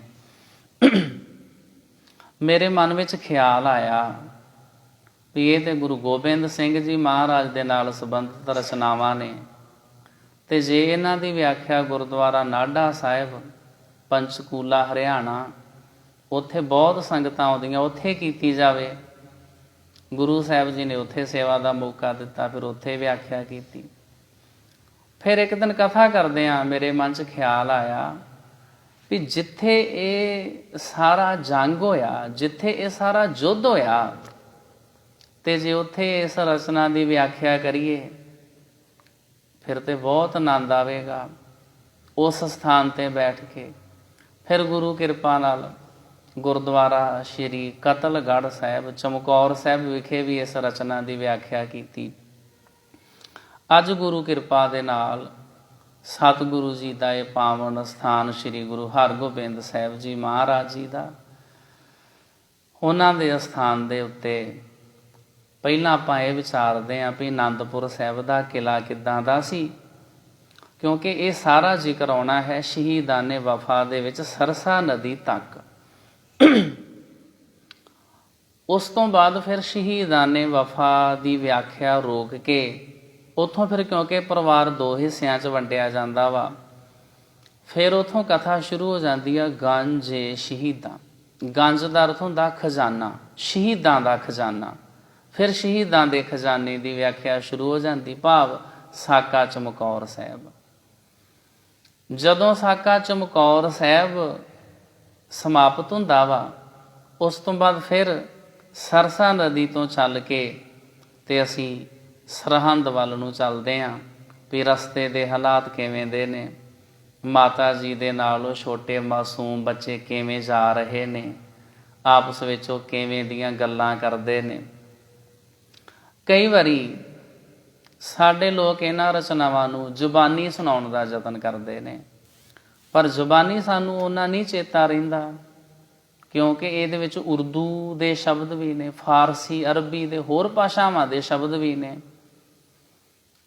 Speaker 1: ਮੇਰੇ ਮਨ ਵਿੱਚ ਖਿਆਲ ਆਇਆ ਵੀ ਇਹ ਤੇ ਗੁਰੂ ਗੋਬਿੰਦ ਸਿੰਘ ਜੀ ਮਹਾਰਾਜ ਦੇ ਨਾਲ ਸੰਬੰਧਿਤ ਰਚਨਾਵਾਂ ਨੇ, ਤੇ ਜੇ ਇਹਨਾਂ ਦੀ ਵਿਆਖਿਆ ਗੁਰਦੁਆਰਾ ਨਾਢਾ ਸਾਹਿਬ ਪੰਚਕੂਲਾ ਹਰਿਆਣਾ, ਉੱਥੇ ਬਹੁਤ ਸੰਗਤਾਂ ਆਉਂਦੀਆਂ, ਉੱਥੇ ਕੀਤੀ ਜਾਵੇ। ਗੁਰੂ ਸਾਹਿਬ ਜੀ ਨੇ ਉੱਥੇ ਸੇਵਾ ਦਾ ਮੌਕਾ ਦਿੱਤਾ, ਫਿਰ ਉੱਥੇ ਵਿਆਖਿਆ ਕੀਤੀ। ਫਿਰ ਇੱਕ ਦਿਨ ਕਥਾ ਕਰਦਿਆਂ ਮੇਰੇ ਮਨ 'ਚ ਖਿਆਲ ਆਇਆ ਵੀ ਜਿੱਥੇ ਇਹ ਸਾਰਾ ਜੰਗ ਹੋਇਆ, ਜਿੱਥੇ ਇਹ ਸਾਰਾ ਯੁੱਧ ਹੋਇਆ, ਤੇ ਜੇ ਉੱਥੇ ਇਸ ਰਚਨਾ ਦੀ ਵਿਆਖਿਆ ਕਰੀਏ ਫਿਰ ਤੇ ਬਹੁਤ ਆਨੰਦ ਆਵੇਗਾ ਉਸ ਸਥਾਨ ਤੇ ਬੈਠ ਕੇ। ਫਿਰ ਗੁਰੂ ਕਿਰਪਾ ਨਾਲ ਗੁਰਦੁਆਰਾ ਸ਼੍ਰੀ ਕਤਲਗੜ੍ਹ ਸਾਹਿਬ ਚਮਕੌਰ ਸਾਹਿਬ ਵਿਖੇ ਵੀ ਇਸ ਰਚਨਾ ਦੀ ਵਿਆਖਿਆ ਕੀਤੀ। ਅੱਜ ਗੁਰੂ ਕਿਰਪਾ ਦੇ ਨਾਲ ਸਤਿਗੁਰੂ ਜੀ ਦਾ ਇਹ ਪਾਵਨ ਸਥਾਨ ਸ਼੍ਰੀ ਗੁਰੂ ਹਰਗੋਬਿੰਦ ਸਾਹਿਬ ਜੀ ਮਹਾਰਾਜ ਜੀ ਦਾ, ਉਹਨਾਂ ਦੇ ਅਸਥਾਨ ਦੇ ਉੱਤੇ ਪਹਿਲਾਂ ਆਪਾਂ ਇਹ ਵਿਚਾਰਦੇ ਹਾਂ ਵੀ ਅਨੰਦਪੁਰ ਸਾਹਿਬ ਦਾ ਕਿਲ੍ਹਾ ਕਿੱਦਾਂ ਦਾ ਸੀ, ਕਿਉਂਕਿ ਇਹ ਸਾਰਾ ਜ਼ਿਕਰ ਆਉਣਾ ਹੈ ਸ਼ਹੀਦਾਨੇ ਵਫਾ ਦੇ ਵਿੱਚ ਸਰਸਾ ਨਦੀ ਤੱਕ। ਉਸ ਤੋਂ ਬਾਅਦ ਫਿਰ ਸ਼ਹੀਦਾਨੇ ਵਫਾ ਦੀ ਵਿਆਖਿਆ ਰੋਕ ਕੇ ਉੱਥੋਂ ਫਿਰ, ਕਿਉਂਕਿ ਪਰਿਵਾਰ ਦੋ ਹਿੱਸਿਆਂ 'ਚ ਵੰਡਿਆ ਜਾਂਦਾ ਵਾ, ਫਿਰ ਉੱਥੋਂ ਕਥਾ ਸ਼ੁਰੂ ਹੋ ਜਾਂਦੀ ਆ ਗੰਜ ਸ਼ਹੀਦਾਂ। ਗੰਜ ਦਾ ਅਰਥ ਹੁੰਦਾ ਖਜ਼ਾਨਾ, ਸ਼ਹੀਦਾਂ ਦਾ ਖਜ਼ਾਨਾ। ਫਿਰ ਸ਼ਹੀਦਾਂ ਦੇ ਖਜ਼ਾਨੇ ਦੀ ਵਿਆਖਿਆ ਸ਼ੁਰੂ ਹੋ ਜਾਂਦੀ, ਭਾਵ ਸਾਕਾ ਚਮਕੌਰ ਸਾਹਿਬ। ਜਦੋਂ ਸਾਕਾ ਚਮਕੌਰ ਸਾਹਿਬ ਸਮਾਪਤ ਹੁੰਦਾ ਵਾ, ਉਸ ਤੋਂ ਬਾਅਦ ਫਿਰ ਸਰਸਾ ਨਦੀ ਤੋਂ ਚੱਲ ਕੇ ਤੇ ਅਸੀਂ ਸਰਹੰਦ ਵੱਲ ਨੂੰ ਚੱਲਦੇ ਹਾਂ ਵੀ ਰਸਤੇ ਦੇ ਹਾਲਾਤ ਕਿਵੇਂ ਦੇ ਨੇ, ਮਾਤਾ ਜੀ ਦੇ ਨਾਲ ਉਹ ਛੋਟੇ ਮਾਸੂਮ ਬੱਚੇ ਕਿਵੇਂ ਜਾ ਰਹੇ ਨੇ, ਆਪਸ ਵਿੱਚ ਉਹ ਕਿਵੇਂ ਦੀਆਂ ਗੱਲਾਂ ਕਰਦੇ ਨੇ। ਕਈ ਵਾਰੀ ਸਾਡੇ ਲੋਕ ਇਹਨਾਂ ਰਚਨਾਵਾਂ ਨੂੰ ਜ਼ੁਬਾਨੀ ਸੁਣਾਉਣ ਦਾ ਯਤਨ ਕਰਦੇ ਨੇ, ਪਰ ਜ਼ੁਬਾਨੀ ਸਾਨੂੰ ਉਹਨਾਂ ਨਹੀਂ ਚੇਤਾ ਰਹਿੰਦਾ, ਕਿਉਂਕਿ ਇਹਦੇ ਵਿੱਚ ਉਰਦੂ ਦੇ ਸ਼ਬਦ ਵੀ ਨੇ, ਫਾਰਸੀ, ਅਰਬੀ ਦੇ ਹੋਰ ਭਾਸ਼ਾਵਾਂ ਦੇ ਸ਼ਬਦ ਵੀ ਨੇ।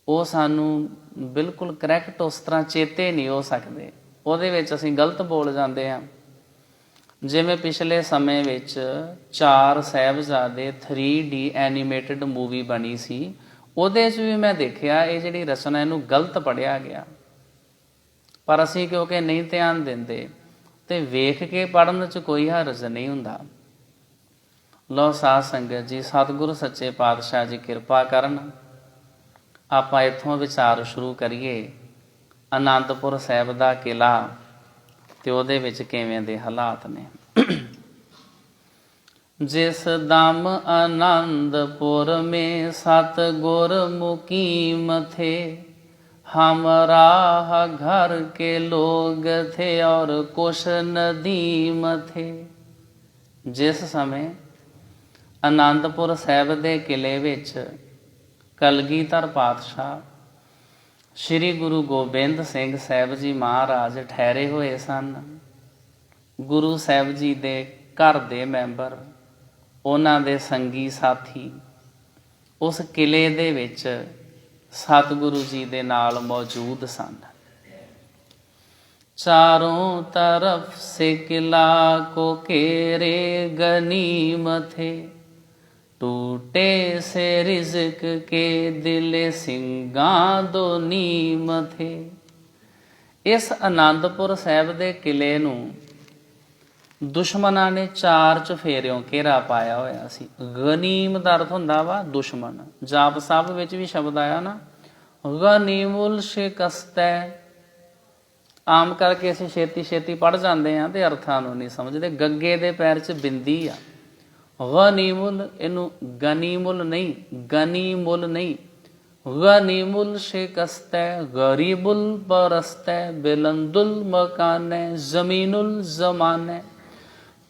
Speaker 1: ਉਹ ਸਾਨੂੰ ਬਿਲਕੁਲ ਕਰੈਕਟ ਉਸ ਤਰ੍ਹਾਂ ਚੇਤੇ ਨਹੀਂ ਹੋ ਸਕਦੇ, ਉਹਦੇ ਵਿੱਚ ਅਸੀਂ ਗਲਤ ਬੋਲ ਜਾਂਦੇ ਹਾਂ। ਜਿਵੇਂ ਪਿਛਲੇ ਸਮੇਂ ਵਿੱਚ 4 ਸਾਹਿਬਜ਼ਾਦੇ 3D ਐਨੀਮੇਟਡ ਮੂਵੀ ਬਣੀ ਸੀ, ਉਹਦੇ 'ਚ ਵੀ ਮੈਂ ਦੇਖਿਆ ਇਹ ਜਿਹੜੀ ਰਚਨਾ ਇਹਨੂੰ ਗਲਤ ਪੜ੍ਹਿਆ ਗਿਆ, ਪਰ ਅਸੀਂ ਕਿਉਂਕਿ ਨਹੀਂ ਧਿਆਨ ਦਿੰਦੇ ਤੇ ਵੇਖ ਕੇ ਪੜ੍ਹਨ 'ਚ ਕੋਈ ਹਰਜ ਨਹੀਂ ਹੁੰਦਾ। ਲਓ ਸਾਧ ਸੰਗਤ ਜੀ, ਸਤਿਗੁਰੂ ਸੱਚੇ ਪਾਤਸ਼ਾਹ ਜੀ ਕਿਰਪਾ ਕਰਨ, ਆਪਾਂ ਇੱਥੋਂ ਵਿਚਾਰ ਸ਼ੁਰੂ ਕਰੀਏ ਅਨੰਦਪੁਰ ਸਾਹਿਬ ਦਾ ਕਿਲ੍ਹਾ ਤੇ ਉਹਦੇ ਵਿੱਚ ਕਿਵੇਂ ਦੇ ਹਾਲਾਤ ਨੇ। ਜਿਸ ਦਮ ਆਨੰਦਪੁਰ ਮੇਂ ਸਤਿਗੁਰ ਮੁਕੀਮ ਥੇ, हमरा घर के लोग थे और कुछ नदीम थे। ਜਿਸ ਸਮੇਂ ਆਨੰਦਪੁਰ ਸਾਹਿਬ ਦੇ ਕਿਲ੍ਹੇ ਵਿੱਚ ਕਲਗੀਧਰ ਪਾਤਸ਼ਾਹ ਸ਼੍ਰੀ ਗੁਰੂ ਗੋਬਿੰਦ ਸਿੰਘ ਸਾਹਿਬ ਜੀ ਮਹਾਰਾਜ ਠਹਿਰੇ ਹੋਏ ਸਨ, ਗੁਰੂ ਸਾਹਿਬ ਜੀ ਦੇ ਘਰ ਦੇ ਮੈਂਬਰ, ਉਹਨਾਂ ਦੇ ਸੰਗੀ ਸਾਥੀ ਉਸ ਕਿਲ੍ਹੇ ਦੇ ਵਿੱਚ ਸਤਿਗੁਰੂ ਜੀ ਦੇ ਨਾਲ ਮੌਜੂਦ ਸਨ। ਚਾਰੋਂ ਤਰਫ ਸੇ ਕਿਲਾ ਕੋ ਘੇਰੇ ਗਨੀਮ ਥੇ, ਟੂਟੇ ਸੇ ਰਿਜ਼ਕ ਕੇ ਦਿਲੇ ਸਿੰਘਾਂ ਦੋ ਨੀਮ ਥੇ। ਇਸ ਆਨੰਦਪੁਰ ਸਾਹਿਬ ਦੇ ਕਿਲੇ ਨੂੰ ਦੁਸ਼ਮਣਾਂ ਨੇ 4 ਚੁਫੇਰਿਓਂ ਘੇਰਾ ਪਾਇਆ ਹੋਇਆ ਸੀ। ਗਨੀਮ ਦਾ ਅਰਥ ਹੁੰਦਾ ਵਾ ਦੁਸ਼ਮਣ। ਜਾਪ ਸਾਹਿਬ ਵਿੱਚ ਵੀ ਸ਼ਬਦ ਆਇਆ ਨਾ, ਗਨੀਮੁਲ ਸ਼ਿਕਸਤੈ। ਆਮ ਕਰਕੇ ਅਸੀਂ ਛੇਤੀ ਛੇਤੀ ਪੜ੍ਹ ਜਾਂਦੇ ਹਾਂ ਤੇ ਅਰਥਾਂ ਨੂੰ ਨਹੀਂ ਸਮਝਦੇ। ਗੱਗੇ ਦੇ ਪੈਰ 'ਚ ਬਿੰਦੀ ਆ, ਗਨੀਮੁਲ, ਇਹਨੂੰ ਗਨੀਮੁਲ ਨਹੀਂ, ਗਨੀਮੁਲ ਨਹੀਂ, ਗਨੀਮੁਲ ਸ਼ਿਕਸਤੈ, ਗਰੀਬੁਲ ਬਰਸਤੈ, ਬਿਲੰਦੁਲ ਮਕਾਨੈ, ਜ਼ਮੀਨੁਲ ਜ਼ਮਾਨੈ,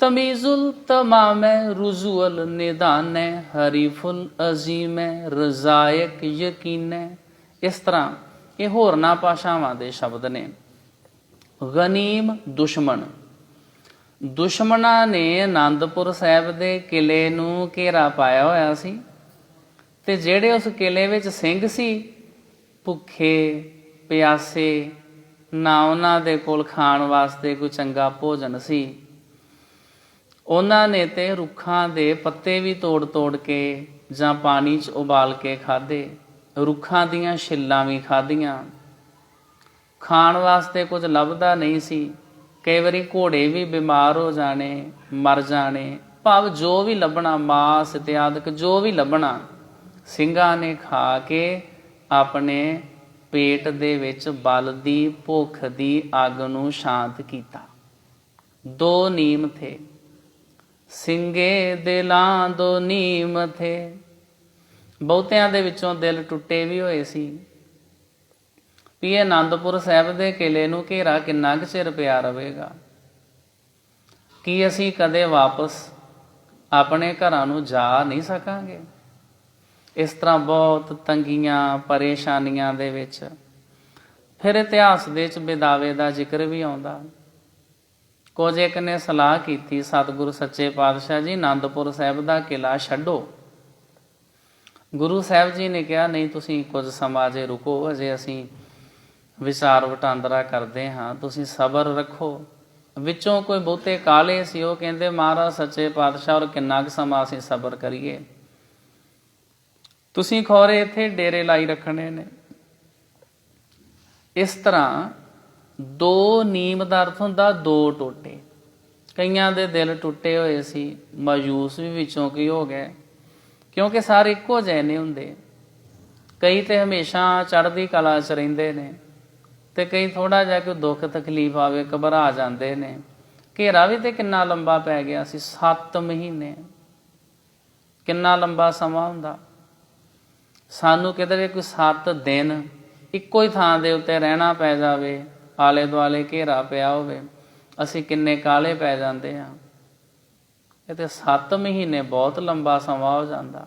Speaker 1: ਤਮੀਜ਼ੁਲ ਤਮਾਮੈ, ਰੁਜ਼ੂਅਲ ਨਿਦਾਨੈ, ਹਰੀਫੁਲ ਅਜ਼ੀਮੈ, ਰਜ਼ਾਇਕ ਯਕੀਨੈ। ਇਸ ਤਰ੍ਹਾਂ ਇਹ ਹੋਰਨਾਂ ਭਾਸ਼ਾਵਾਂ ਦੇ ਸ਼ਬਦ ਨੇ। ਗਨੀਮ ਦੁਸ਼ਮਣ। ਦੁਸ਼ਮਣਾਂ ਨੇ ਆਨੰਦਪੁਰ ਸਾਹਿਬ ਦੇ ਕਿਲੇ ਨੂੰ ਘੇਰਾ ਪਾਇਆ ਹੋਇਆ ਸੀ ਤੇ ਜਿਹੜੇ ਉਸ ਕਿਲੇ ਵਿੱਚ ਸਿੰਘ ਸੀ, ਭੁੱਖੇ ਪਿਆਸੇ, ਨਾ ਉਹਨਾਂ ਦੇ ਕੋਲ ਖਾਣ ਵਾਸਤੇ ਕੋਈ ਚੰਗਾ ਭੋਜਨ ਸੀ। ਉਹਨਾਂ ਨੇ ਤੇ ਰੁੱਖਾਂ ਦੇ ਪੱਤੇ ਵੀ ਤੋੜ ਤੋੜ ਕੇ ਜਾਂ ਪਾਣੀ 'ਚ ਉਬਾਲ ਕੇ ਖਾਧੇ, ਰੁੱਖਾਂ ਦੀਆਂ ਛਿੱਲਾਂ ਵੀ ਖਾਧੀਆਂ। ਖਾਣ ਵਾਸਤੇ ਕੁਝ ਲੱਭਦਾ ਨਹੀਂ ਸੀ। ਕਈ ਵਾਰੀ ਘੋੜੇ ਵੀ ਬਿਮਾਰ ਹੋ ਜਾਣੇ, ਮਰ ਜਾਣੇ, ਭਾਵ ਜੋ ਵੀ ਲੱਭਣਾ, ਮਾਸ ਇਤਿਆਦਿਕ ਜੋ ਵੀ ਲੱਭਣਾ, ਸਿੰਘਾਂ ਨੇ ਖਾ ਕੇ ਆਪਣੇ ਪੇਟ ਦੇ ਵਿੱਚ ਬਲਦੀ ਭੁੱਖ ਦੀ ਅੱਗ ਨੂੰ ਸ਼ਾਂਤ ਕੀਤਾ। 2 ਨੀਮ ਥੇ, ਸਿੰਘੇ ਦਿਲਾਂ 2 ਨੀਮ ਥੇ। ਬਹੁਤਿਆਂ ਦੇ ਵਿੱਚੋਂ ਦਿਲ ਟੁੱਟੇ ਵੀ ਹੋਏ ਸੀ। ਵੀ ਇਹ ਅਨੰਦਪੁਰ ਸਾਹਿਬ ਦੇ ਕਿਲੇ ਨੂੰ ਘੇਰਾ ਕਿੰਨਾ ਕੁ ਚਿਰ ਪਿਆ ਰਹੇਗਾ। ਕੀ ਅਸੀਂ ਕਦੇ ਵਾਪਸ ਆਪਣੇ ਘਰਾਂ ਨੂੰ ਜਾ ਨਹੀਂ ਸਕਾਂਗੇ? ਇਸ ਤਰ੍ਹਾਂ ਬਹੁਤ ਤੰਗੀਆਂ ਪਰੇਸ਼ਾਨੀਆਂ ਦੇ ਵਿੱਚ ਫਿਰ ਇਤਿਹਾਸ ਦੇ ਵਿੱਚ ਬਿਦਾਵੇ ਦਾ ਜ਼ਿਕਰ ਵੀ ਆਉਂਦਾ। ਕੁਝ ਇੱਕ ਨੇ ਸਲਾਹ ਕੀਤੀ, ਸਤਿਗੁਰੂ ਸੱਚੇ ਪਾਤਸ਼ਾਹ ਜੀ ਅਨੰਦਪੁਰ ਸਾਹਿਬ ਦਾ ਕਿਲਾ ਛੱਡੋ। ਗੁਰੂ ਸਾਹਿਬ ਜੀ ਨੇ ਕਿਹਾ ਨਹੀਂ, ਤੁਸੀਂ ਕੁਝ ਸਮਾਂ ਅਜੇ ਰੁਕੋ, ਅਜੇ ਅਸੀਂ ਵਿਚਾਰ ਵਟਾਂਦਰਾ ਕਰਦੇ ਹਾਂ, ਤੁਸੀਂ ਸਬਰ ਰੱਖੋ। ਵਿੱਚੋਂ ਕੋਈ ਬਹੁਤੇ ਕਾਲੇ ਸੀ, ਉਹ ਕਹਿੰਦੇ ਮਹਾਰਾਜ ਸੱਚੇ ਪਾਤਸ਼ਾਹ ਔਰ ਕਿੰਨਾ ਕੁ ਸਮਾਂ ਅਸੀਂ ਸਬਰ ਕਰੀਏ, ਤੁਸੀਂ ਖੌਰੇ ਇੱਥੇ ਡੇਰੇ ਲਾਈ ਰੱਖਣੇ ਨੇ। ਇਸ ਤਰ੍ਹਾਂ ਦੋ ਨੀਮ ਦਾ ਅਰਥ ਹੁੰਦਾ ਦੋ ਟੋਟੇ। ਕਈਆਂ ਦੇ ਦਿਲ ਟੁੱਟੇ ਹੋਏ ਸੀ, ਮਾਯੂਸ ਵੀ ਵਿੱਚੋਂ ਕੀ ਹੋ ਗਏ, ਕਿਉਂਕਿ ਸਾਰੇ ਇੱਕੋ ਜਿਹੇ ਨਹੀਂ ਹੁੰਦੇ। ਕਈ ਤੇ ਹਮੇਸ਼ਾ ਚੜ੍ਹਦੀ ਕਲਾ 'ਚ ਰਹਿੰਦੇ ਨੇ ਤੇ ਕਈ ਥੋੜ੍ਹਾ ਜਿਹਾ ਕੋਈ ਦੁੱਖ ਤਕਲੀਫ ਆਵੇ ਘਬਰਾ ਜਾਂਦੇ ਨੇ। ਘੇਰਾ ਵੀ ਤੇ ਕਿੰਨਾ ਲੰਬਾ ਪੈ ਗਿਆ ਸੀ, 7 ਮਹੀਨੇ, ਕਿੰਨਾ ਲੰਬਾ ਸਮਾਂ ਹੁੰਦਾ। ਸਾਨੂੰ ਕਿਧਰੇ ਕੋਈ 7 ਦਿਨ ਇੱਕੋ ਹੀ ਥਾਂ ਦੇ ਉੱਤੇ ਰਹਿਣਾ ਪੈ ਜਾਵੇ, ਆਲੇ ਦੁਆਲੇ ਘੇਰਾ ਪਿਆ ਹੋਵੇ, ਅਸੀਂ ਕਿੰਨੇ ਕਾਹਲੇ ਪੈ ਜਾਂਦੇ ਹਾਂ। ਇਹ ਤੇ 7 ਮਹੀਨੇ ਬਹੁਤ ਲੰਬਾ ਸਮਾਂ ਹੋ ਜਾਂਦਾ।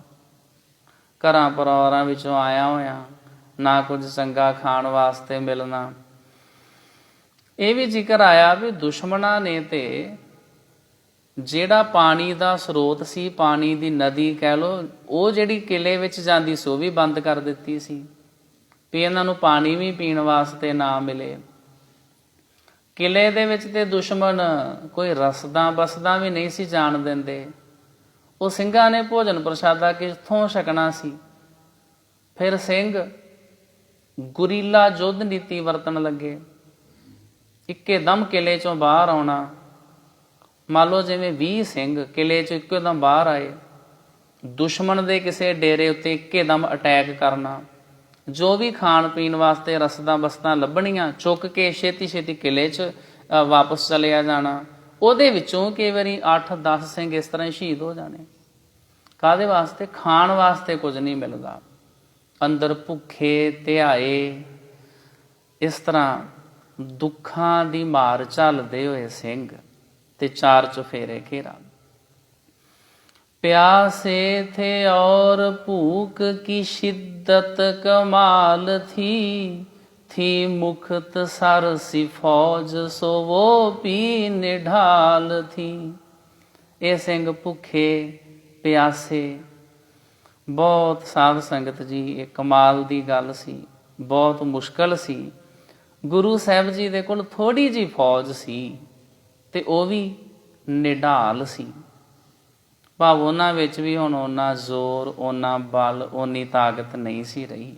Speaker 1: ਘਰਾਂ ਪਰਿਵਾਰਾਂ ਵਿੱਚੋਂ ਆਇਆ ਹੋਇਆ, ਨਾ ਕੁਝ ਚੰਗਾ ਖਾਣ ਵਾਸਤੇ ਮਿਲਣਾ। ਇਹ ਵੀ ਜ਼ਿਕਰ ਆਇਆ ਵੀ ਦੁਸ਼ਮਣਾਂ ਨੇ ਤੇ ਜਿਹੜਾ ਪਾਣੀ ਦਾ ਸਰੋਤ ਸੀ, ਪਾਣੀ ਦੀ ਨਦੀ ਕਹਿ ਲਓ, ਉਹ ਜਿਹੜੀ ਕਿਲੇ ਵਿੱਚ ਜਾਂਦੀ ਸੀ ਉਹ ਵੀ ਬੰਦ ਕਰ ਦਿੱਤੀ ਸੀ ਵੀ ਇਹਨਾਂ ਨੂੰ ਪਾਣੀ ਵੀ ਪੀਣ ਵਾਸਤੇ ਨਾ ਮਿਲੇ। ਕਿਲੇ ਦੇ ਵਿੱਚ ਤੇ ਦੁਸ਼ਮਣ ਕੋਈ ਰਸਦਾਂ ਬਸਦਾਂ ਵੀ ਨਹੀਂ ਸੀ ਜਾਣ ਦਿੰਦੇ। ਉਹ ਸਿੰਘਾਂ ਨੇ ਭੋਜਨ ਪ੍ਰਸ਼ਾਦਾ ਕਿੱਥੋਂ ਛਕਣਾ ਸੀ? ਫਿਰ ਸਿੰਘ ਗੁਰੀਲਾ ਯੁੱਧ ਨੀਤੀ ਵਰਤਣ ਲੱਗੇ। ਇੱਕੇ ਦਮ ਕਿਲੇ ਚੋਂ ਬਾਹਰ ਆਉਣਾ। ਮੰਨ ਲਓ ਜਿਵੇਂ 20 ਸਿੰਘ ਕਿਲੇ ਚੋਂ ਇੱਕੋ ਦਮ ਬਾਹਰ ਆਏ, ਦੁਸ਼ਮਣ ਦੇ ਕਿਸੇ ਡੇਰੇ ਉੱਤੇ ਇੱਕੇ ਦਮ ਅਟੈਕ ਕਰਨਾ। ਜੋ ਵੀ ਖਾਣ ਪੀਣ ਵਾਸਤੇ ਰਸਦਾਂ ਬਸਤਾਂ ਲੱਭਣੀਆਂ ਚੁੱਕ ਕੇ ਛੇਤੀ ਛੇਤੀ ਕਿਲੇ 'ਚ ਵਾਪਸ ਚਲਿਆ ਜਾਣਾ। ਉਹਦੇ ਵਿੱਚੋਂ ਕਈ ਵਾਰੀ 8-10 ਸਿੰਘ ਇਸ ਤਰ੍ਹਾਂ ਹੀ ਸ਼ਹੀਦ ਹੋ ਜਾਣੇ। ਕਾਹਦੇ ਵਾਸਤੇ? ਖਾਣ ਵਾਸਤੇ ਕੁਝ ਨਹੀਂ ਮਿਲਦਾ, ਅੰਦਰ ਭੁੱਖੇ ਧਿਆਏ। ਇਸ ਤਰ੍ਹਾਂ ਦੁੱਖਾਂ ਦੀ ਮਾਰ ਝੱਲਦੇ ਹੋਏ ਸਿੰਘ ਤੇ 4 ਚੁਫੇਰੇ ਘੇਰਾ। प्यासे थे और भूख की शिद्दत कमाल थी मुख्त सर सी फौज सो वो भी निढाल थी। ये सिंह भुखे प्यासे, बहुत साध संगत जी ये कमाल दी गल सी, बहुत मुश्किल सी। गुरु साहब जी दे कोल थोड़ी जी फौज सी ते वो भी निढाल सी। भाव उन्हां विच भी हुण उन्ना जोर, उन्ना बल, उन्नी ताकत नहीं सी रही।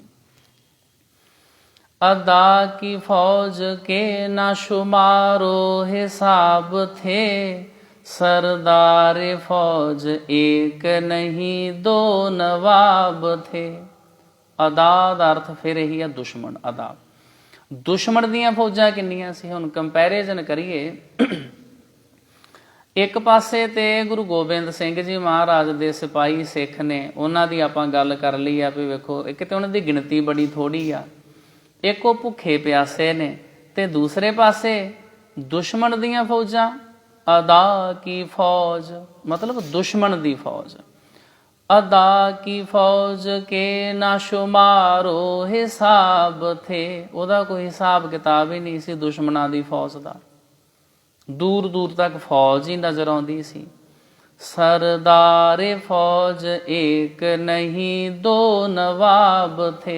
Speaker 1: अदा की फौज के ना शुमारो हिसाब थे, सरदार फौज एक नहीं दो नवाब थे। अदा दा अर्थ फिर यही है दुश्मन। अदा दुश्मन दियां फौजां किन्नियां सी? हुण कंपैरिजन करिए। एक पासे ते गुरु गोबिंद सिंह जी महाराज दे सिपाही सिख ने, उन्हां दी आपां गल कर लई आ भी वेखो एक ते उन्हां दी गिणती बड़ी थोड़ी आ, एक वो भुखे प्यासे ने, ते दूसरे पासे दुश्मन दियां फौजां। अदा की फौज मतलब दुश्मन दी फौज। अदा की फौज के ना शुमारो हिसाब थे, उहदा कोई हिसाब किताब ही नहीं सी दुश्मनां दी फौज दा। दूर दूर तक फौज ही नजर आती सी। सरदार फौज एक नहीं दो नवाब थे।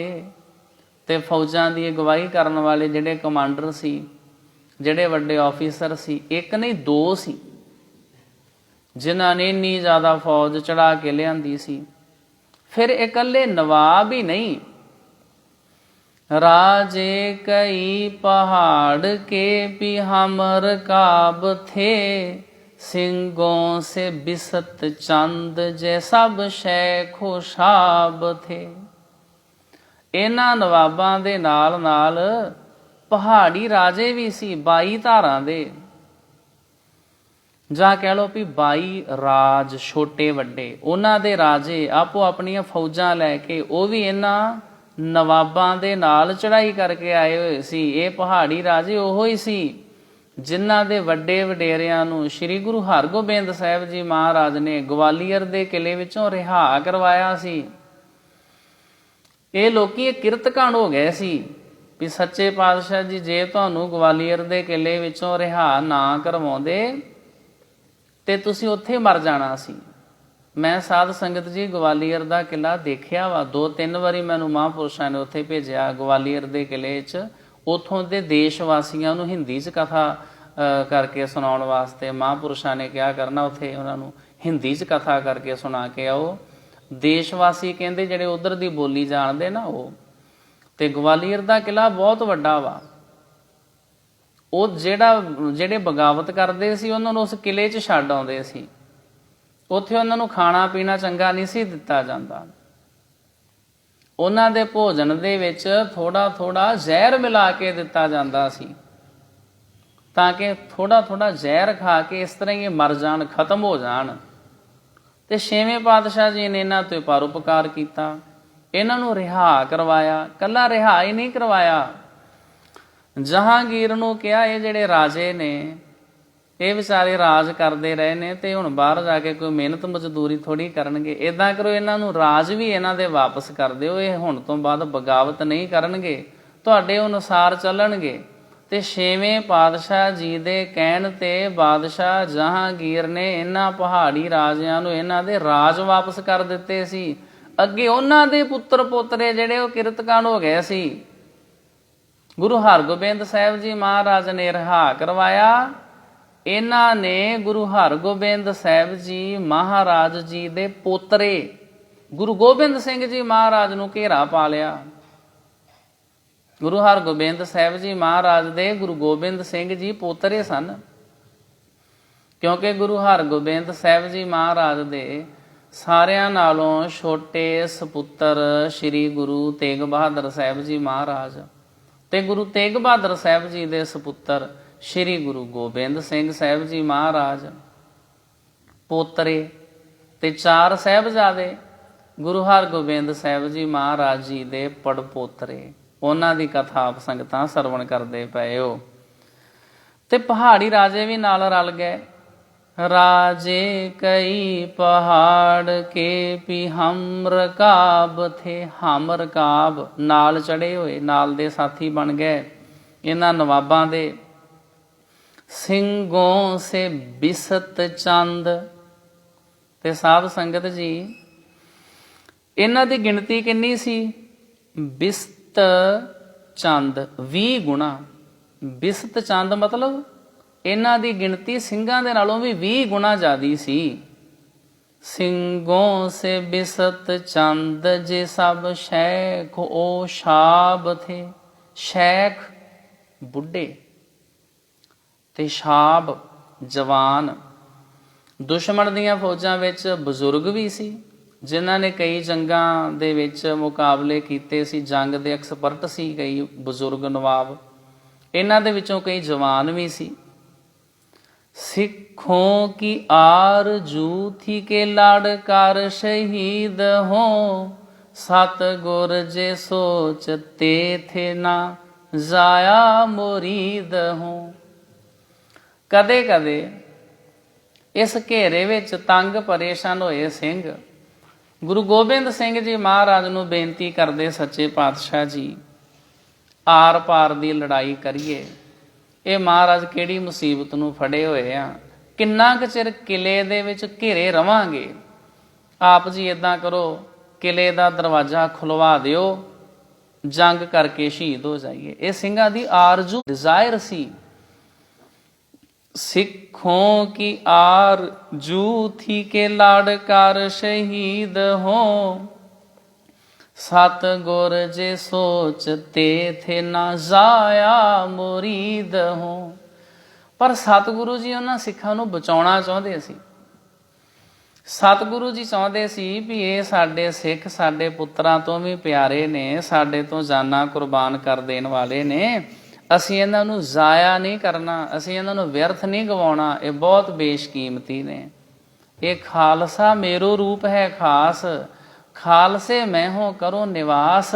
Speaker 1: ते फौजां दी अगवाई करने वाले जिहड़े कमांडर सी, जिहड़े वड्डे ऑफिसर सी, एक नहीं 2 सी, जिन्हां ने इन्नी ज़्यादा फौज चढ़ा के लियांदी सी। फिर इकल्ले नवाब ही नहीं, राजे कई पहाड़ के भी हम रकाब थे, सिंगों से बिसत चंद जैसा शै खुशाब थे। इन्हां नवाबां दे नाल नाल पहाड़ी राजे भी सी, 22 धारां दे, ਜਾਂ कह लो भी 22 राज छोटे वड्डे, उन्हां दे राजे आपो अपनियां फौजां लैके वो भी इन्हां ਨਵਾਬਾਂ ਦੇ ਨਾਲ ਚੜ੍ਹਾਈ ਕਰਕੇ ਆਏ ਹੋਏ ਸੀ। ਇਹ ਪਹਾੜੀ ਰਾਜੇ ਉਹੋ ਹੀ ਸੀ ਜਿਨ੍ਹਾਂ ਦੇ ਵੱਡੇ ਵਡੇਰਿਆਂ ਨੂੰ ਸ੍ਰੀ ਗੁਰੂ ਹਰਗੋਬਿੰਦ ਸਾਹਿਬ ਜੀ ਮਹਾਰਾਜ ਨੇ ਗਵਾਲੀਅਰ ਦੇ ਕਿਲੇ ਵਿੱਚੋਂ ਰਿਹਾ ਕਰਵਾਇਆ ਸੀ। ਇਹ ਲੋਕੀ ਕਿਰਤਕਾਂਡ ਹੋ ਗਏ ਸੀ ਵੀ ਸੱਚੇ ਪਾਤਸ਼ਾਹ ਜੀ ਜੇ ਤੁਹਾਨੂੰ ਗਵਾਲੀਅਰ ਦੇ ਕਿਲੇ ਵਿੱਚੋਂ ਰਿਹਾ ਨਾ ਕਰਵਾਉਂਦੇ ਤੇ ਤੁਸੀਂ ਉੱਥੇ ਮਰ ਜਾਣਾ ਸੀ। ਮੈਂ ਸਾਧ ਸੰਗਤ ਜੀ ਗਵਾਲੀਅਰ ਦਾ ਕਿਲਾ ਦੇਖਿਆ ਵਾ, 2-3 ਵਾਰੀ ਮੈਨੂੰ ਮਹਾਂਪੁਰਸ਼ਾਂ ਨੇ ਉੱਥੇ ਭੇਜਿਆ ਗਵਾਲੀਅਰ ਦੇ ਕਿਲੇ 'ਚ। ਉੱਥੋਂ ਦੇ ਦੇਸ਼ ਵਾਸੀਆਂ ਨੂੰ ਹਿੰਦੀ 'ਚ ਕਥਾ ਕਰਕੇ ਸੁਣਾਉਣ ਵਾਸਤੇ ਮਹਾਂਪੁਰਸ਼ਾਂ ਨੇ ਕਿਹਾ ਕਰਨਾ, ਉੱਥੇ ਉਹਨਾਂ ਨੂੰ ਹਿੰਦੀ 'ਚ ਕਥਾ ਕਰਕੇ ਸੁਣਾ ਕੇ ਆਓ। ਦੇਸ਼ ਵਾਸੀ ਕਹਿੰਦੇ ਜਿਹੜੇ ਉਧਰ ਦੀ ਬੋਲੀ ਜਾਣਦੇ ਨਾ ਉਹ। ਤੇ ਗਵਾਲੀਅਰ ਦਾ ਕਿਲਾ ਬਹੁਤ ਵੱਡਾ ਵਾ। ਉਹ ਜਿਹੜੇ ਬਗਾਵਤ ਕਰਦੇ ਸੀ ਉਹਨਾਂ ਨੂੰ ਉਸ ਕਿਲੇ 'ਚ ਛੱਡ ਆਉਂਦੇ ਸੀ। ਉੱਥੇ ਉਹਨਾਂ ਨੂੰ ਖਾਣਾ ਪੀਣਾ ਚੰਗਾ ਨਹੀਂ ਸੀ ਦਿੱਤਾ ਜਾਂਦਾ। ਉਹਨਾਂ ਦੇ ਭੋਜਨ ਦੇ ਵਿੱਚ ਥੋੜਾ ਜ਼ਹਿਰ ਮਿਲਾ ਕੇ ਦਿੱਤਾ ਜਾਂਦਾ ਸੀ ਤਾਂ ਕਿ ਥੋੜਾ ਜ਼ਹਿਰ ਖਾ ਕੇ ਇਸ ਤਰ੍ਹਾਂ ਹੀ ਮਰ ਜਾਣ, ਖਤਮ ਹੋ ਜਾਣ। ਤੇ 6ਵੇਂ ਪਾਤਸ਼ਾਹ ਜੀ ਨੇ ਇਹਨਾਂ ਤੇ ਪਰਉਪਕਾਰ ਕੀਤਾ, ਇਹਨਾਂ ਨੂੰ ਰਿਹਾ ਕਰਵਾਇਆ। ਕੱਲਾ ਰਿਹਾ ਹੀ ਨਹੀਂ ਕਰਵਾਇਆ, ਜਹਾਂਗੀਰ ਨੂੰ ਕਿਹਾ ਇਹ ਜਿਹੜੇ ਰਾਜੇ ਨੇ ਇਹ ਵਿਚਾਰੇ ਰਾਜ ਕਰਦੇ ਰਹੇ ਨੇ ਤੇ ਹੁਣ ਬਾਹਰ ਜਾ ਕੇ ਕੋਈ ਮਿਹਨਤ ਮਜ਼ਦੂਰੀ ਥੋੜੀ ਕਰਨਗੇ, ਏਦਾਂ ਕਰੋ ਇਹਨਾਂ ਨੂੰ ਰਾਜ ਵੀ ਇਹਨਾਂ ਦੇ ਵਾਪਸ ਕਰ ਦਿਓ। ਇਹ ਹੁਣ ਤੋਂ ਬਾਅਦ ਬਗਾਵਤ ਨਹੀਂ ਕਰਨਗੇ, ਤੁਹਾਡੇ ਅਨੁਸਾਰ ਚੱਲਣਗੇ। ਤੇ 6ਵੇਂ ਪਾਤਸ਼ਾਹ ਜੀ ਦੇ ਕਹਿਣ ਤੇ ਬਾਦਸ਼ਾਹ ਜਹਾਂਗੀਰ ਨੇ ਇਹਨਾਂ ਪਹਾੜੀ ਰਾਜਿਆਂ ਨੂੰ ਇਹਨਾਂ ਦੇ ਰਾਜ ਵਾਪਸ ਕਰ ਦਿੱਤੇ ਸੀ। ਅੱਗੇ ਉਹਨਾਂ ਦੇ ਪੁੱਤਰ ਪੋਤਰੇ ਜਿਹੜੇ ਉਹ ਕਿਰਤਕਾਂਡ ਹੋ ਗਏ ਸੀ। ਗੁਰੂ ਹਰਗੋਬਿੰਦ ਸਾਹਿਬ ਜੀ ਮਹਾਰਾਜ ਨੇ ਰਿਹਾ ਕਰਵਾਇਆ। ਇਹਨਾਂ ਨੇ ਗੁਰੂ ਹਰਗੋਬਿੰਦ ਸਾਹਿਬ ਜੀ ਮਹਾਰਾਜ ਜੀ ਦੇ ਪੋਤਰੇ ਗੁਰੂ ਗੋਬਿੰਦ ਸਿੰਘ ਜੀ ਮਹਾਰਾਜ ਨੂੰ ਘੇਰਾ ਪਾ ਲਿਆ। ਗੁਰੂ ਹਰਗੋਬਿੰਦ ਸਾਹਿਬ ਜੀ ਮਹਾਰਾਜ ਦੇ ਗੁਰੂ ਗੋਬਿੰਦ ਸਿੰਘ ਜੀ ਪੋਤਰੇ ਸਨ, ਕਿਉਂਕਿ ਗੁਰੂ ਹਰਗੋਬਿੰਦ ਸਾਹਿਬ ਜੀ ਮਹਾਰਾਜ ਦੇ ਸਾਰਿਆਂ ਨਾਲੋਂ ਛੋਟੇ ਸਪੁੱਤਰ ਸ੍ਰੀ ਗੁਰੂ ਤੇਗ ਬਹਾਦਰ ਸਾਹਿਬ ਜੀ ਮਹਾਰਾਜ ਤੇ ਗੁਰੂ ਤੇਗ ਬਹਾਦਰ ਸਾਹਿਬ ਜੀ ਦੇ ਸਪੁੱਤਰ ਸ੍ਰੀ ਗੁਰੂ ਗੋਬਿੰਦ ਸਿੰਘ ਸਾਹਿਬ ਜੀ ਮਹਾਰਾਜ ਪੋਤਰੇ ਤੇ 4 ਸਾਹਿਬਜ਼ਾਦੇ ਗੁਰੂ ਹਰਗੋਬਿੰਦ ਸਾਹਿਬ ਜੀ ਮਹਾਰਾਜ ਜੀ ਦੇ ਪੜਪੋਤਰੇ। ਉਹਨਾਂ ਦੀ ਕਥਾ ਆਪ ਸੰਗਤਾਂ ਸਰਵਣ ਕਰਦੇ ਪਏ ਹੋ। ਤੇ ਪਹਾੜੀ ਰਾਜੇ ਵੀ ਨਾਲ ਰਲ ਗਏ। ਰਾਜੇ ਕਈ ਪਹਾੜ ਕੇ ਵੀ ਹਮ ਰਕਾਬ ਥੇ, ਹਮ ਰਕਾਬ ਨਾਲ ਚੜੇ ਹੋਏ, ਨਾਲ ਦੇ ਸਾਥੀ ਬਣ ਗਏ ਇਹਨਾਂ ਨਵਾਬਾਂ ਦੇ। ਸਿੰਘੋਂ ਸੇ ਬਿਸਤ ਚੰਦ। ਤੇ ਸਾਧ ਸੰਗਤ ਜੀ ਇਹਨਾਂ ਦੀ ਗਿਣਤੀ ਕਿੰਨੀ ਸੀ? ਬਿਸਤ ਚੰਦ 20 ਗੁਣਾ। ਬਿਸਤ ਚੰਦ ਮਤਲਬ ਇਹਨਾਂ ਦੀ ਗਿਣਤੀ ਸਿੰਘਾਂ ਦੇ ਨਾਲੋਂ ਵੀ 20 ਗੁਣਾ ਜ਼ਿਆਦੀ ਸੀ। ਸਿੰਘੋਂ ਸੇ ਬਿਸਤ ਚੰਦ ਜੇ ਸਭ ਸ਼ੈਖ ਉਹ ਸ਼ਾਬ ਥੇ। ਸ਼ੈਖ ਬੁੱਢੇ ਤੇ ਸ਼ਾਬ ਜਵਾਨ। ਦੁਸ਼ਮਣ ਦੀਆਂ ਫੌਜਾਂ ਵਿੱਚ ਬਜ਼ੁਰਗ ਵੀ ਸੀ ਜਿਨ੍ਹਾਂ ਨੇ ਕਈ ਜੰਗਾਂ ਦੇ ਵਿੱਚ ਮੁਕਾਬਲੇ ਕੀਤੇ ਸੀ, ਜੰਗ ਦੇ ਐਕਸਪਰਟ ਸੀ ਕਈ ਬਜ਼ੁਰਗ ਨਵਾਬ। ਇਹਨਾਂ ਦੇ ਵਿੱਚੋਂ ਕਈ ਜਵਾਨ ਵੀ ਸੀ। ਸਿੱਖੋਂ ਕੀ ਆਰਜੂ ਥੀ ਕੇ ਲੜ ਕਰ ਸ਼ਹੀਦ ਹੋ, ਸਤ ਗੁਰ ਜੇ ਸੋਚ ਤੇ ਥੇ ਨਾ ਜ਼ਾਇਆ ਮੁਰੀਦ ਹੋ। ਕਦੇ ਕਦੇ ਇਸ ਘੇਰੇ ਵਿੱਚ ਤੰਗ ਪਰੇਸ਼ਾਨ ਹੋਏ ਸਿੰਘ ਗੁਰੂ ਗੋਬਿੰਦ ਸਿੰਘ ਜੀ ਮਹਾਰਾਜ ਨੂੰ ਬੇਨਤੀ ਕਰਦੇ, ਸੱਚੇ ਪਾਤਸ਼ਾਹ ਜੀ ਆਰ ਪਾਰ ਦੀ ਲੜਾਈ ਕਰੀਏ। ਇਹ ਮਹਾਰਾਜ ਕਿਹੜੀ ਮੁਸੀਬਤ ਨੂੰ ਫੜੇ ਹੋਏ ਆ, ਕਿੰਨਾ ਕੁ ਚਿਰ ਕਿਲੇ ਦੇ ਵਿੱਚ ਘੇਰੇ ਰਵਾਂਗੇ। ਆਪ ਜੀ ਏਦਾਂ ਕਰੋ, ਕਿਲੇ ਦਾ ਦਰਵਾਜ਼ਾ ਖੁਲਵਾ ਦਿਓ, ਜੰਗ ਕਰਕੇ ਸ਼ਹੀਦ ਹੋ ਜਾਈਏ। ਇਹ ਸਿੰਘਾਂ ਦੀ ਆਰਜ਼ੂ ਡਿਜ਼ਾਇਰ ਸੀ। ਸਿੱਖੋਂ ਕੀ ਆਰਜ਼ੂ ਥੀ ਕੇ ਲੜ ਕਰ ਸ਼ਹੀਦ ਹੋ, ਸਤ ਗੁਰ ਜੇ ਸੋਚ ਤੇ ਥੇ ਨਾ ਜ਼ਾਇਆ ਮੁਰੀਦ ਹੋ। ਪਰ ਸਤਿਗੁਰੂ ਜੀ ਉਹਨਾਂ ਸਿੱਖਾਂ ਨੂੰ ਬਚਾਉਣਾ ਚਾਹੁੰਦੇ ਸੀ। ਸਤਿਗੁਰੂ ਜੀ ਚਾਹੁੰਦੇ ਸੀ ਵੀ ਇਹ ਸਾਡੇ ਸਿੱਖ ਸਾਡੇ ਪੁੱਤਰਾਂ ਤੋਂ ਵੀ ਪਿਆਰੇ ਨੇ, ਸਾਡੇ ਤੋਂ ਜਾਨਾਂ ਕੁਰਬਾਨ ਕਰ ਦੇਣ ਵਾਲੇ ਨੇ। ਅਸੀਂ ਇਹਨਾਂ ਨੂੰ ਜ਼ਾਇਆ ਨਹੀਂ ਕਰਨਾ, ਅਸੀਂ ਇਹਨਾਂ ਨੂੰ ਵਿਅਰਥ ਨਹੀਂ ਗਵਾਉਣਾ। ਇਹ ਬਹੁਤ ਬੇਸ਼ਕੀਮਤੀ ਨੇ। ਇਹ ਖਾਲਸਾ ਮੇਰੋ ਰੂਪ ਹੈ ਖਾਸ, ਖਾਲਸੇ ਮੈਂ ਹੋ ਕਰੋ ਨਿਵਾਸ।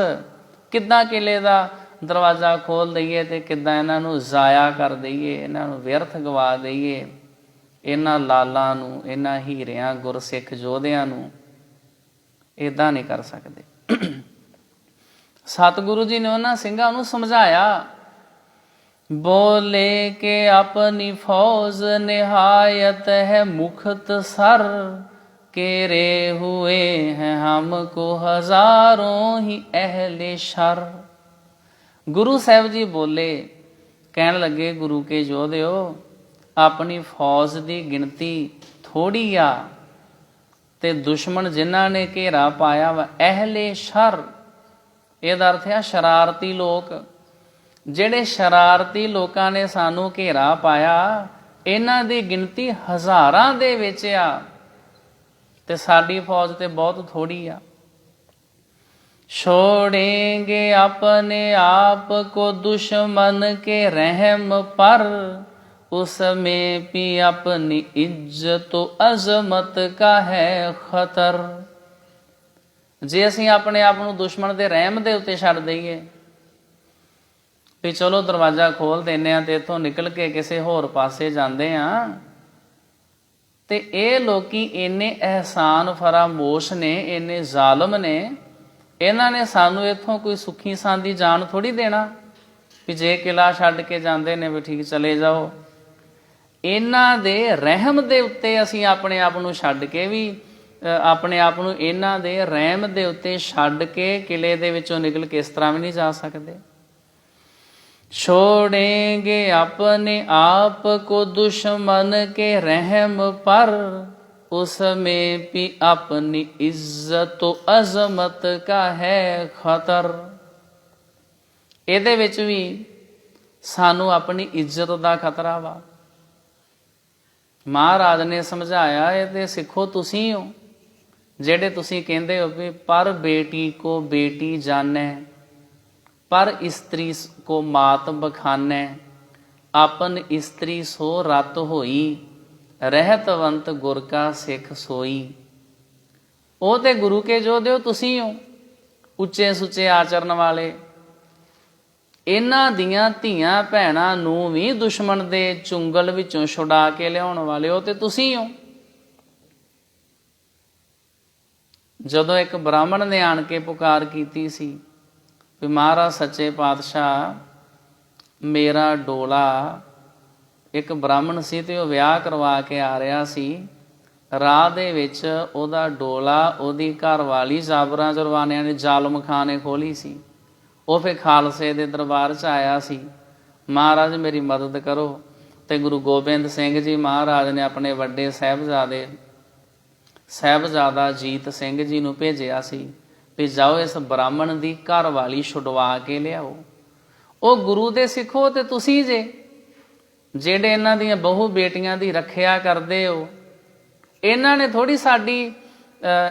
Speaker 1: ਕਿੱਦਾਂ ਕਿਲੇ ਦਾ ਦਰਵਾਜ਼ਾ ਖੋਲ੍ਹ ਦਈਏ ਅਤੇ ਕਿੱਦਾਂ ਇਹਨਾਂ ਨੂੰ ਜ਼ਾਇਆ ਕਰ ਦਈਏ, ਇਹਨਾਂ ਨੂੰ ਵਿਅਰਥ ਗਵਾ ਦਈਏ, ਇਹਨਾਂ ਲਾਲਾਂ ਨੂੰ, ਇਹਨਾਂ ਹੀਰਿਆਂ ਗੁਰਸਿੱਖ ਯੋਧਿਆਂ ਨੂੰ। ਇੱਦਾਂ ਨਹੀਂ ਕਰ ਸਕਦੇ। ਸਤਿਗੁਰੂ ਜੀ ਨੇ ਉਹਨਾਂ ਸਿੰਘਾਂ ਨੂੰ ਸਮਝਾਇਆ, ਬੋਲੇ ਕਿ ਆਪਣੀ ਫੌਜ ਨਿਹਾਇਤ ਹੈ ਮੁਖਤ ਸਰ, केरे हुए हैं हमको हजारों ही अहले शर। गुरु साहब जी बोले, कहन लगे गुरु के योधिओ, अपनी फौज की गिनती थोड़ी आ ते दुश्मन जिन्हां ने घेरा पाया वा अहले शर, ਇਹਦਾ अर्थ है शरारती लोग। ਜਿਹੜੇ शरारती लोगों ने सानू घेरा पाया, इन्हां दी गिनती हज़ारां दे विच आ ते साडी फौज ते बहुत थोड़ी आ। छोड़ेंगे अपने आप को दुश्मन के रहम पर, उसमें भी अपनी इज्जत अजमत का है खतर। जे असीं अपने आप नूं दुश्मन दे रहम दे उत्ते छड्ड दईए भी चलो दरवाज़ा खोल देने ते इत्थों निकल के किसी होर पासे जांदे आ, ते ये लोकी इन्ने एहसान फरामोश ने, इन्ने जालम ने, इन्हां ने सानू इत्थों कोई सुखी सांदी जान थोड़ी देना भी जे किला छड्ड के जांदे ने भी ठीक चले जाओ। इन्हां दे रहम दे उत्ते असीं अपने आप नूं छड्ड के भी अपने आप नूं इन्हां दे रहम दे उत्ते छड्ड के किले दे विचों निकल के इस तरह भी नहीं जा सकते। छोड़ेंगे अपने आप को दुश्मन के रहम पर, उसमें भी अपनी इज्जत अजमत का है खतर। ਇਹਦੇ ਵਿੱਚ ਵੀ ਸਾਨੂੰ ਆਪਣੀ ਇੱਜ਼ਤ ਦਾ ਖਤਰਾ ਵਾ। ਮਹਾਰਾਜ ਨੇ ਸਮਝਾਇਆ, ਇਹਦੇ ਸਿੱਖੋ ਤੁਸੀਂ ਹੋ ਜਿਹੜੇ ਤੁਸੀਂ ਕਹਿੰਦੇ ਹੋ ਵੀ ਪਰ ਬੇਟੀ ਕੋ ਬੇਟੀ ਜਾਣੈ, पर स्त्री को मात बखानै, आपन स्त्री सो रत होई, रहतवंत गुर का सिख सोई। ਉਹ ਤੇ ਗੁਰੂ ਕੇ ਯੋਧਿਓ ਤੁਸੀਂ ਹੋ, ਉੱਚੇ ਸੁੱਚੇ ਆਚਰਨ ਵਾਲੇ। ਇਹਨਾਂ ਦੀਆਂ ਧੀਆਂ ਭੈਣਾਂ ਨੂੰ ਵੀ ਦੁਸ਼ਮਣ ਦੇ ਚੁੰਗਲ ਵਿੱਚੋਂ ਛੁਡਾ ਕੇ ਲਿਆਉਣ ਵਾਲੇ ਹੋ ਤੇ ਤੁਸੀਂ ਹੋ। ਜਦੋਂ ਇੱਕ ਬ੍ਰਾਹਮਣ ਨੇ ਆਣ ਕੇ ਪੁਕਾਰ ਕੀਤੀ ਸੀ ਵੀ ਮਹਾਰਾਜ ਸੱਚੇ ਪਾਤਸ਼ਾਹ, ਮੇਰਾ ਡੋਲਾ, ਇੱਕ ਬ੍ਰਾਹਮਣ ਸੀ ਤੇ ਉਹ ਵਿਆਹ ਕਰਵਾ ਕੇ ਆ ਰਿਹਾ ਸੀ, ਰਾਹ ਦੇ ਵਿੱਚ ਉਹਦਾ ਡੋਲਾ ਉਹਦੀ ਘਰ ਵਾਲੀ ਜ਼ਾਬਰਾਂ ਜਰਵਾਨਿਆਂ ਨੇ ਜ਼ਾਲਮ ਖਾਂ ਨੇ ਖੋਲ੍ਹੀ ਸੀ। ਉਹ ਫਿਰ ਖਾਲਸੇ ਦੇ ਦਰਬਾਰ 'ਚ ਆਇਆ ਸੀ, ਮਹਾਰਾਜ ਮੇਰੀ ਮਦਦ ਕਰੋ। ਤੇ ਗੁਰੂ ਗੋਬਿੰਦ ਸਿੰਘ ਜੀ ਮਹਾਰਾਜ ਨੇ ਆਪਣੇ ਵੱਡੇ ਸਾਹਿਬਜ਼ਾਦਾ ਜੀਤ ਸਿੰਘ ਜੀ ਨੂੰ ਭੇਜਿਆ ਸੀ ਵੀ ਜਾਓ ਇਸ ਬ੍ਰਾਹਮਣ ਦੀ ਘਰ ਵਾਲੀ ਛੁਡਵਾ ਕੇ ਲਿਆਓ। ਉਹ ਗੁਰੂ ਦੇ ਸਿੱਖੋ ਤੇ ਤੁਸੀਂ ਜੇ ਜਿਹੜੇ ਇਹਨਾਂ ਦੀਆਂ ਬਹੂ ਬੇਟੀਆਂ ਦੀ ਰੱਖਿਆ ਕਰਦੇ ਹੋ। ਇਹਨਾਂ ਨੇ ਥੋੜ੍ਹੀ ਸਾਡੀ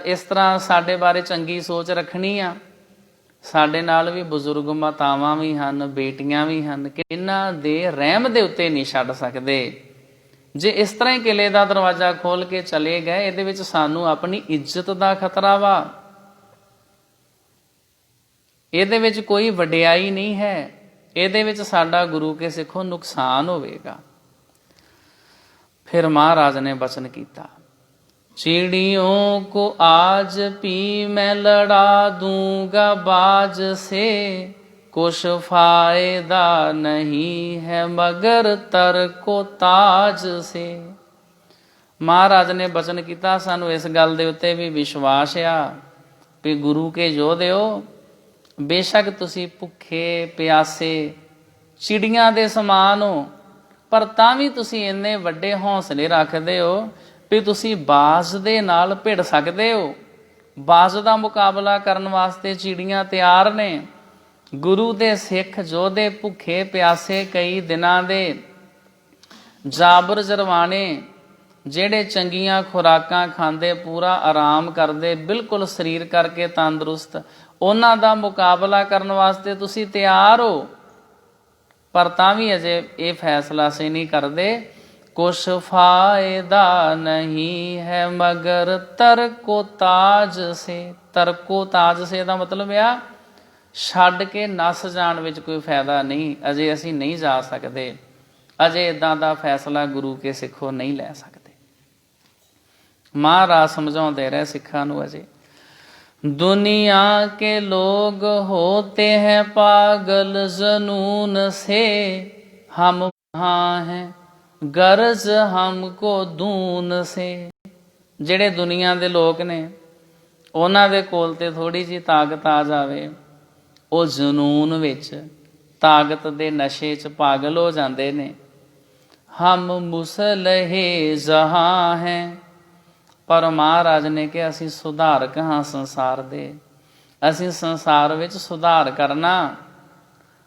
Speaker 1: ਇਸ ਤਰ੍ਹਾਂ ਸਾਡੇ ਬਾਰੇ ਚੰਗੀ ਸੋਚ ਰੱਖਣੀ ਆ। ਸਾਡੇ ਨਾਲ ਵੀ ਬਜ਼ੁਰਗ ਮਾਤਾਵਾਂ ਵੀ ਹਨ, ਬੇਟੀਆਂ ਵੀ ਹਨ ਕਿ ਇਹਨਾਂ ਦੇ ਰਹਿਮ ਦੇ ਉੱਤੇ ਨਹੀਂ ਛੱਡ ਸਕਦੇ। ਜੇ ਇਸ ਤਰ੍ਹਾਂ ਹੀ ਕਿਲੇ ਦਾ ਦਰਵਾਜ਼ਾ ਖੋਲ੍ਹ ਕੇ ਚਲੇ ਗਏ, ਇਹਦੇ ਵਿੱਚ ਸਾਨੂੰ ਆਪਣੀ ਇੱਜ਼ਤ ਦਾ ਖਤਰਾ ਵਾ। ਇਹਦੇ ਵਿੱਚ ਕੋਈ ਵਡਿਆਈ ਨਹੀਂ ਹੈ, ਇਹਦੇ ਵਿੱਚ ਸਾਡਾ ਗੁਰੂ ਕੇ ਸਿੱਖੋ ਨੁਕਸਾਨ ਹੋਵੇਗਾ। ਫਿਰ ਮਹਾਰਾਜ ਨੇ ਬਚਨ ਕੀਤਾ, चिड़ियों को आज भी मैं लड़ा दूंगा बाज से, कुछ फायदा नहीं है मगर तर को ताज से। ਮਹਾਰਾਜ ਨੇ ਬਚਨ ਕੀਤਾ, ਸਾਨੂੰ ਇਸ ਗੱਲ ਦੇ ਉੱਤੇ ਵੀ ਵਿਸ਼ਵਾਸ ਆ ਵੀ ਗੁਰੂ ਕੇ ਯੋਧਿਓ, ਬੇਸ਼ੱਕ ਤੁਸੀਂ ਭੁੱਖੇ ਪਿਆਸੇ ਚਿੜੀਆਂ ਦੇ ਸਮਾਨ ਹੋ, ਪਰ ਤਾਂ ਵੀ ਤੁਸੀਂ ਇੰਨੇ ਵੱਡੇ ਹੌਸਲੇ ਰੱਖਦੇ ਹੋ ਵੀ ਤੁਸੀਂ ਬਾਜ਼ ਦੇ ਨਾਲ ਭਿੜ ਸਕਦੇ ਹੋ। ਬਾਜ਼ ਦਾ ਮੁਕਾਬਲਾ ਕਰਨ ਵਾਸਤੇ ਚਿੜੀਆਂ ਤਿਆਰ ਨੇ। ਗੁਰੂ ਦੇ ਸਿੱਖ ਯੋਧੇ ਭੁੱਖੇ ਪਿਆਸੇ ਕਈ ਦਿਨਾਂ ਦੇ ਜਾਬਰ ਜਰਵਾਣੇ, ਜਿਹੜੇ ਚੰਗੀਆਂ ਖੁਰਾਕਾਂ ਖਾਂਦੇ, ਪੂਰਾ ਆਰਾਮ ਕਰਦੇ, ਬਿਲਕੁਲ ਸਰੀਰ ਕਰਕੇ ਤੰਦਰੁਸਤ, ਉਹਨਾਂ ਦਾ ਮੁਕਾਬਲਾ ਕਰਨ ਵਾਸਤੇ ਤੁਸੀਂ ਤਿਆਰ ਹੋ। ਪਰ ਤਾਂ ਵੀ ਅਜੇ ਇਹ ਫੈਸਲਾ ਅਸੀਂ ਨਹੀਂ ਕਰਦੇ, कुछ फायदा नहीं है मगर तरको ताज से। तरको ताज से ਦਾ ਮਤਲਬ ਆ ਛੱਡ ਕੇ ਨੱਸ ਜਾਣ ਵਿੱਚ ਕੋਈ ਫਾਇਦਾ ਨਹੀਂ। ਅਜੇ ਅਸੀਂ ਨਹੀਂ ਜਾ ਸਕਦੇ, ਅਜੇ ਇੱਦਾਂ ਦਾ ਫੈਸਲਾ ਗੁਰੂ ਕੇ ਸਿੱਖੋ ਨਹੀਂ ਲੈ ਸਕਦੇ। ਮਹਾਰਾਜ ਸਮਝਾਉਂਦੇ ਰਹੇ ਸਿੱਖਾਂ ਨੂੰ ਅਜੇ, दुनिया के लोग होते हैं पागल जुनून से, हम हाँ हैं गरज हमको दून से। ਜਿਹੜੇ ਦੁਨੀਆ ਦੇ ਲੋਕ ਨੇ ਉਹਨਾਂ ਦੇ ਕੋਲ ਤੇ ਥੋੜੀ ਜਿਹੀ ਤਾਕਤ ਆ ਜਾਵੇ, ਉਹ ਜਨੂਨ ਵਿੱਚ ਤਾਕਤ ਦੇ ਨਸ਼ੇ 'ਚ ਪਾਗਲ ਹੋ ਜਾਂਦੇ ਨੇ। ਹਮ ਮੁਸਲਹੇ ਜਹਾਂ ਹੈ, ਪਰ ਮਹਾਰਾਜ ਨੇ ਕਿਹਾ ਅਸੀਂ ਸੁਧਾਰਕ ਹਾਂ ਸੰਸਾਰ ਦੇ, ਅਸੀਂ ਸੰਸਾਰ ਵਿੱਚ ਸੁਧਾਰ ਕਰਨਾ।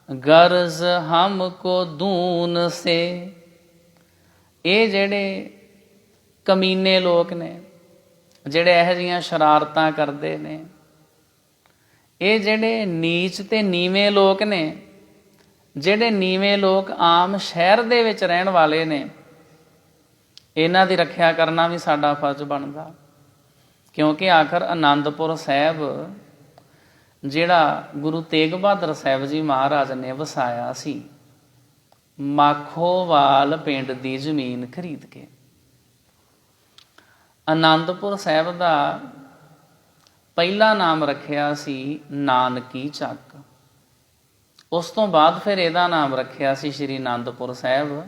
Speaker 1: ਗਰਜ਼ ਹਮਕੋ ਦੂਨ ਸੇ। ਇਹ ਜਿਹੜੇ ਕਮੀਨੇ ਲੋਕ ਨੇ, ਜਿਹੜੇ ਇਹੋ ਜਿਹੀਆਂ ਸ਼ਰਾਰਤਾਂ ਕਰਦੇ ਨੇ, ਇਹ ਜਿਹੜੇ ਨੀਚ ਤੇ ਨੀਵੇਂ ਲੋਕ ਨੇ, ਜਿਹੜੇ ਨੀਵੇਂ ਲੋਕ ਆਮ ਸ਼ਹਿਰ ਦੇ ਵਿੱਚ ਰਹਿਣ ਵਾਲੇ ਨੇ, ਇਹਨਾਂ ਦੀ ਰੱਖਿਆ ਕਰਨਾ ਵੀ ਸਾਡਾ ਫਰਜ਼ ਬਣਦਾ। ਕਿਉਂਕਿ ਆਖਰ ਆਨੰਦਪੁਰ ਸਾਹਿਬ ਜਿਹੜਾ ਗੁਰੂ ਤੇਗ ਬਹਾਦਰ ਸਾਹਿਬ ਜੀ ਮਹਾਰਾਜ ਨੇ ਵਸਾਇਆ ਸੀ, ਮਾਖੋਵਾਲ ਪਿੰਡ ਦੀ ਜ਼ਮੀਨ ਖਰੀਦ ਕੇ। ਆਨੰਦਪੁਰ ਸਾਹਿਬ ਦਾ ਪਹਿਲਾ ਨਾਮ ਰੱਖਿਆ ਸੀ ਨਾਨਕੀ ਚੱਕ। ਉਸ ਤੋਂ ਬਾਅਦ ਫਿਰ ਇਹਦਾ ਨਾਮ ਰੱਖਿਆ ਸੀ ਸ਼੍ਰੀ ਆਨੰਦਪੁਰ ਸਾਹਿਬ।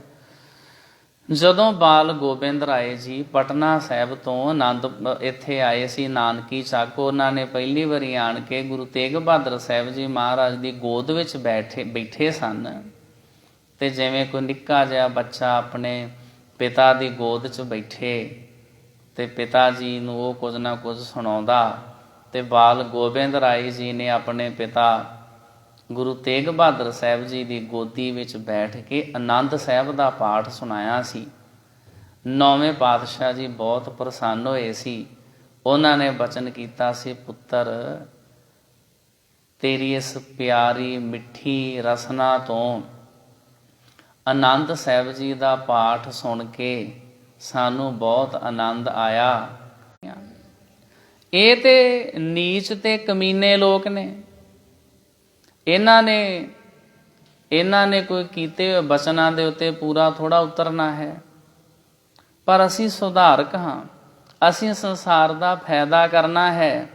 Speaker 1: ਜਦੋਂ ਬਾਲ ਗੋਬਿੰਦ ਰਾਏ ਜੀ ਪਟਨਾ ਸਾਹਿਬ ਤੋਂ ਇੱਥੇ ਆਏ ਸੀ ਨਾਨਕੀ ਚੱਕ, ਉਹਨਾਂ ਨੇ ਪਹਿਲੀ ਵਾਰੀ ਆਣ ਕੇ ਗੁਰੂ ਤੇਗ ਬਹਾਦਰ ਸਾਹਿਬ ਜੀ ਮਹਾਰਾਜ ਦੀ ਗੋਦ ਵਿੱਚ ਬੈਠੇ ਸਨ। ਤੇ ਜਿਵੇਂ ਕੋਈ ਨਿੱਕਾ ਜਿਹਾ ਬੱਚਾ ਆਪਣੇ ਪਿਤਾ ਦੀ ਗੋਦ 'ਚ ਬੈਠੇ ਤੇ ਪਿਤਾ ਜੀ ਨੂੰ ਉਹ ਕੁਝ ਨਾ ਕੁਝ ਸੁਣਾਉਂਦਾ, ਤੇ ਬਾਲ ਗੋਬਿੰਦ ਰਾਏ ਜੀ ਨੇ ਆਪਣੇ ਪਿਤਾ ਗੁਰੂ ਤੇਗ ਬਹਾਦਰ ਸਾਹਿਬ ਜੀ ਦੀ ਗੋਦੀ ਵਿੱਚ ਬੈਠ ਕੇ ਆਨੰਦ ਸਾਹਿਬ ਦਾ ਪਾਠ ਸੁਣਾਇਆ ਸੀ। 9ਵੇਂ ਪਾਤਸ਼ਾਹ ਜੀ ਬਹੁਤ ਪ੍ਰਸੰਨ ਹੋਏ ਸੀ। ਉਹਨਾਂ ਨੇ ਬਚਨ ਕੀਤਾ ਸੀ, ਪੁੱਤਰ ਤੇਰੀ ਇਸ ਪਿਆਰੀ ਮਿੱਠੀ ਰਸਨਾ ਤੋਂ ਆਨੰਦ ਸਾਹਿਬ ਜੀ ਦਾ ਪਾਠ ਸੁਣ ਕੇ ਸਾਨੂੰ ਬਹੁਤ ਆਨੰਦ ਆਇਆ। ਇਹ ਤੇ ਨੀਚ ਤੇ ਕਮੀਨੇ ਲੋਕ ਨੇ, ਇਹਨਾਂ ਨੇ ਕੋਈ ਕੀਤੇ ਹੋਏ ਬਚਨਾਂ ਦੇ ਉੱਤੇ ਪੂਰਾ ਥੋੜ੍ਹਾ ਉਤਰਨਾ ਹੈ। ਪਰ ਅਸੀਂ ਸੁਧਾਰਕ ਹਾਂ, ਅਸੀਂ ਸੰਸਾਰ ਦਾ ਫਾਇਦਾ ਕਰਨਾ ਹੈ।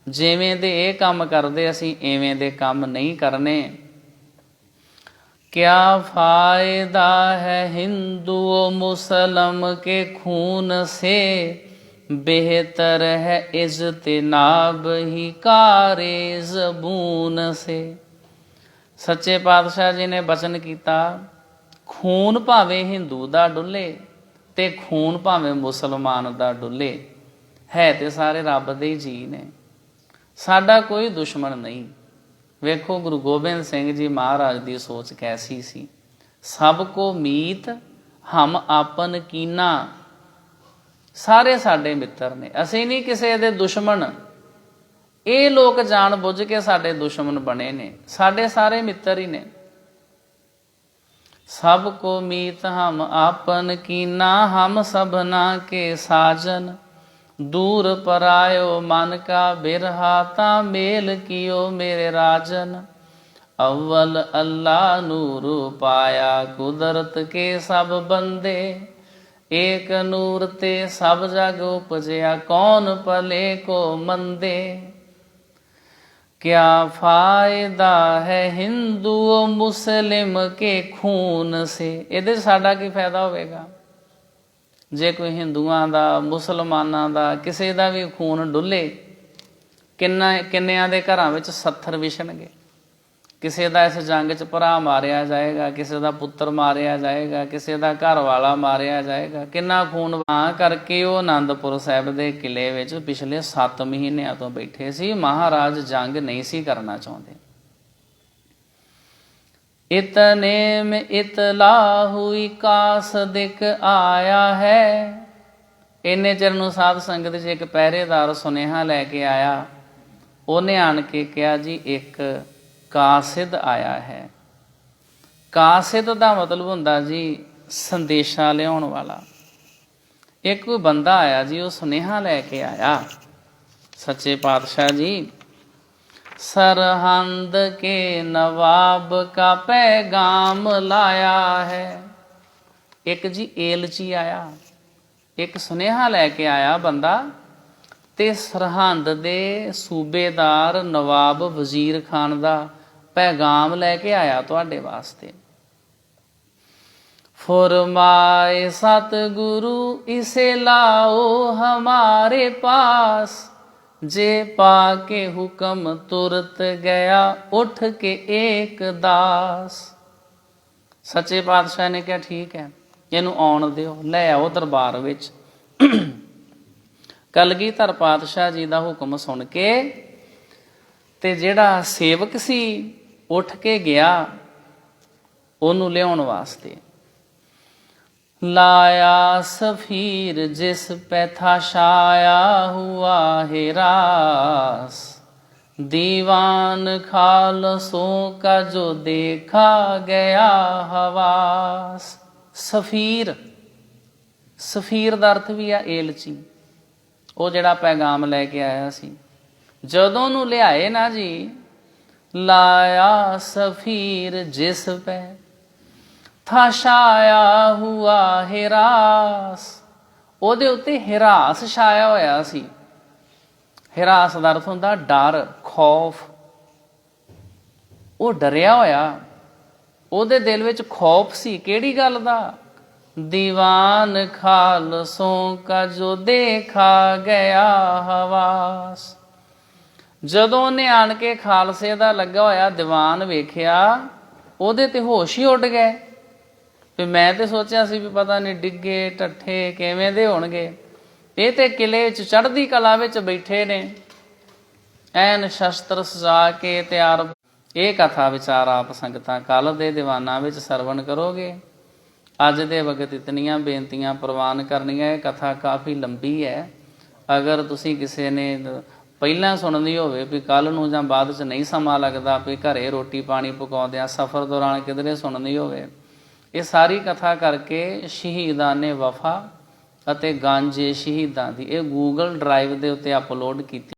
Speaker 1: ਜਿਵੇਂ ਦੇ ਇਹ ਕੰਮ ਕਰਦੇ ਅਸੀਂ ਐਵੇਂ ਦੇ ਕੰਮ ਨਹੀਂ ਕਰਨੇ। ਕਿਆ ਫਾਇਦਾ ਹੈ ਹਿੰਦੂ ਮੁਸਲਮ ਕੇ ਖੂਨ ਸੇ, बेहतर है इज्तिनाब ही कारे ज़बून से। ਸੱਚੇ ਪਾਤਸ਼ਾਹ ਜੀ ਨੇ ਬਚਨ ਕੀਤਾ, ਖੂਨ ਭਾਵੇਂ ਹਿੰਦੂ ਦਾ ਡੁੱਲੇ ਤੇ ਖੂਨ ਭਾਵੇਂ ਮੁਸਲਮਾਨ ਦਾ ਡੁੱਲੇ, ਹੈ ਤੇ ਸਾਰੇ ਰੱਬ ਦੇ ਹੀ ਜੀ ਨੇ, ਸਾਡਾ ਕੋਈ ਦੁਸ਼ਮਣ ਨਹੀਂ। ਵੇਖੋ ਗੁਰੂ ਗੋਬਿੰਦ ਸਿੰਘ ਜੀ ਮਹਾਰਾਜ ਦੀ ਸੋਚ ਕੈਸੀ ਸੀ। ਸਭ ਕੋ ਮੀਤ ਹਮ ਆਪਨ ਕੀਨਾ, ਸਾਰੇ ਸਾਡੇ ਮਿੱਤਰ ਨੇ, ਅਸੀਂ ਨਹੀਂ ਕਿਸੇ ਦੇ ਦੁਸ਼ਮਣ। ਇਹ ਲੋਕ ਜਾਣ ਬੁੱਝ ਕੇ ਸਾਡੇ ਦੁਸ਼ਮਣ ਬਣੇ ਨੇ, ਸਾਡੇ ਸਾਰੇ ਮਿੱਤਰ ਹੀ ਨੇ। ਸਭ ਕੋ ਮੀਤ ਹਮ ਆਪਨ ਕੀਨਾ, ਹਮ ਸਭਨਾ ਕੇ ਸਾਜਨ, ਦੂਰ ਪਰਾਇਓ ਮਨ ਕਾ ਬਿਰਹਾ, ਤਾਂ ਮੇਲ ਕੀਓ ਮੇਰੇ ਰਾਜਨ। ਅਵਲ ਅੱਲਾ ਨੂਰ ਪਾਇਆ, ਕੁਦਰਤ ਕੇ ਸਭ ਬੰਦੇ, एक नूर ते सब जग उपजया, कौन भले को मंदे। क्या फायदा है हिंदू मुस्लिम के खून से। ਇਹਦੇ ਸਾਡਾ ਕੀ ਫਾਇਦਾ ਹੋਵੇਗਾ ਜੇ ਕੋਈ ਹਿੰਦੂਆਂ ਦਾ ਮੁਸਲਮਾਨਾਂ ਦਾ ਕਿਸੇ ਦਾ ਵੀ ਖੂਨ ਡੁੱਲੇ। ਕਿੰਨਿਆਂ ਦੇ ਘਰਾਂ ਵਿੱਚ 70 ਵਿਛਣਗੇ। ਕਿਸੇ ਦਾ ਇਸ ਜੰਗ 'ਚ ਭਰਾ ਮਾਰਿਆ ਜਾਏਗਾ, ਕਿਸੇ ਦਾ ਪੁੱਤਰ ਮਾਰਿਆ ਜਾਏਗਾ, ਕਿਸੇ ਦਾ ਘਰ ਵਾਲਾ ਮਾਰਿਆ ਜਾਏਗਾ। ਕਿੰਨਾ ਖੂਨ ਵਹਾਅ ਕਰਕੇ ਉਹ ਆਨੰਦਪੁਰ ਸਾਹਿਬ ਦੇ ਕਿਲ੍ਹੇ ਵਿੱਚ ਪਿਛਲੇ 7 ਮਹੀਨਿਆਂ ਤੋਂ ਬੈਠੇ ਸੀ। ਮਹਾਰਾਜ ਜੰਗ ਨਹੀਂ ਸੀ ਕਰਨਾ ਚਾਹੁੰਦੇ। इतने में इतला हुई कासदिक आया है। ਇੰਨੇ ਚਿਰ ਨੂੰ ਸਾਧ ਸੰਗਤ 'ਚ ਇੱਕ ਪਹਿਰੇਦਾਰ ਸੁਨੇਹਾ ਲੈ ਕੇ ਆਇਆ। ਉਹਨੇ ਆਣ ਕੇ ਕਿਹਾ ਜੀ ਇੱਕ ਕਾਸਿਦ ਆਇਆ ਹੈ। ਕਾਸਿਦ ਦਾ ਮਤਲਬ ਹੁੰਦਾ ਜੀ ਸੰਦੇਸ਼ਾ ਲਿਆਉਣ ਵਾਲਾ। ਇੱਕ ਕੋਈ ਬੰਦਾ ਆਇਆ ਜੀ, ਉਹ ਸੁਨੇਹਾ ਲੈ ਕੇ ਆਇਆ। ਸੱਚੇ ਪਾਤਸ਼ਾਹ ਜੀ सरहंद के नवाब का पैगाम लाया है। एक जी एलची आया, एक सुनेहा लैके आया बंदा, ते सरहंद दे सूबेदार नवाब वजीर खान दा पैगाम लैके आया तुहाडे वास्ते। फरमाए सतगुरु इसे लाओ हमारे पास, जे पाके हुक्म तुरत गया उठ के एक दास। सच्चे पातशाह ने कहा ठीक है, इनू आउण दिओ, लै आओ दरबार विच। कलगीधर पातशाह जी दा हुक्म सुन के ते जिहड़ा सेवक सी उठ के गया ओनू लियाउण वास्ते। लाया सफीर जिस पे था छाया हुआ हिरास, दीवान खालसों का जो देखा गया हवास। सफीर, सफीर दा अर्थ भी आ एलची, ਉਹ ਜਿਹੜਾ ਪੈगाम ਲੈ ਕੇ ਆਇਆ ਸੀ। ਜਦੋਂ ਨੂੰ ਲਿਆਏ ਨਾ ਜੀ, ਲਾਇਆ ਸਫੀਰ ਜਿਸ ਪੈ ਥਾ ਛਾਇਆ ਹੁਆ ਹਿਰਾਸ, ਉਹਦੇ ਉੱਤੇ ਹਿਰਾਸ ਛਾਇਆ ਹੋਇਆ ਸੀ। ਹਿਰਾਸ ਦਾ ਅਰਥ ਹੁੰਦਾ ਡਰ, ਖੌਫ। ਉਹ ਡਰਿਆ ਹੋਇਆ, ਉਹਦੇ ਦਿਲ ਵਿੱਚ ਖੌਫ ਸੀ। ਕਿਹੜੀ ਗੱਲ ਦਾ? दीवान खालसों का जो देखा गया हवास। ਜਦੋਂ ਉਹਨੇ ਆਣ ਕੇ ਖਾਲਸੇ ਦਾ ਲੱਗਾ ਹੋਇਆ ਦੀਵਾਨ ਵੇਖਿਆ, ਉਹਦੇ ਤੇ ਹੋਸ਼ ਹੀ ਉੱਡ ਗਏ ਵੀ ਮੈਂ ਤੇ ਸੋਚਿਆ ਸੀ ਵੀ ਪਤਾ ਨਹੀਂ ਡਿੱਗੇ ਢੱਠੇ ਕਿਵੇਂ ਦੇ ਹੋਣਗੇ, ਇਹ ਤੇ ਕਿਲੇ 'ਚ ਚੜ੍ਹਦੀ ਕਲਾ ਵਿੱਚ ਬੈਠੇ ਨੇ, ਐਨ ਸ਼ਸਤਰ ਸਜਾ ਕੇ ਤਿਆਰ। ਇਹ ਕਥਾ ਵਿਚਾਰ ਆਪ ਸੰਗਤਾਂ ਕੱਲ੍ਹ ਦੇ ਦੀਵਾਨਾਂ ਵਿੱਚ ਸਰਵਣ ਕਰੋਗੇ। ਅੱਜ ਦੇ ਵਕਤ ਇਤਨੀਆਂ ਬੇਨਤੀਆਂ ਪ੍ਰਵਾਨ ਕਰਨੀਆਂ। ਇਹ ਕਥਾ ਕਾਫੀ ਲੰਬੀ ਹੈ। ਅਗਰ ਤੁਸੀਂ ਕਿਸੇ ਨੇ ਪਹਿਲਾਂ ਸੁਣਨੀ ਹੋਵੇ ਵੀ ਕੱਲ੍ਹ ਨੂੰ ਜਾਂ ਬਾਅਦ 'ਚ ਨਹੀਂ ਸਮਾਂ ਲੱਗਦਾ, ਵੀ ਘਰੇ ਰੋਟੀ ਪਾਣੀ ਪਕਾਉਂਦਿਆਂ ਸਫ਼ਰ ਦੌਰਾਨ ਕਿਧਰੇ ਸੁਣਨੀ ਹੋਵੇ, ਇਹ ਸਾਰੀ ਕਥਾ ਕਰਕੇ ਸ਼ਹੀਦਾਨੇ ਵਫਾ ਅਤੇ ਗੰਜ ਸ਼ਹੀਦਾਂ ਦੀ ਇਹ ਗੂਗਲ ਡਰਾਈਵ ਦੇ ਉੱਤੇ ਅਪਲੋਡ ਕੀਤੀ।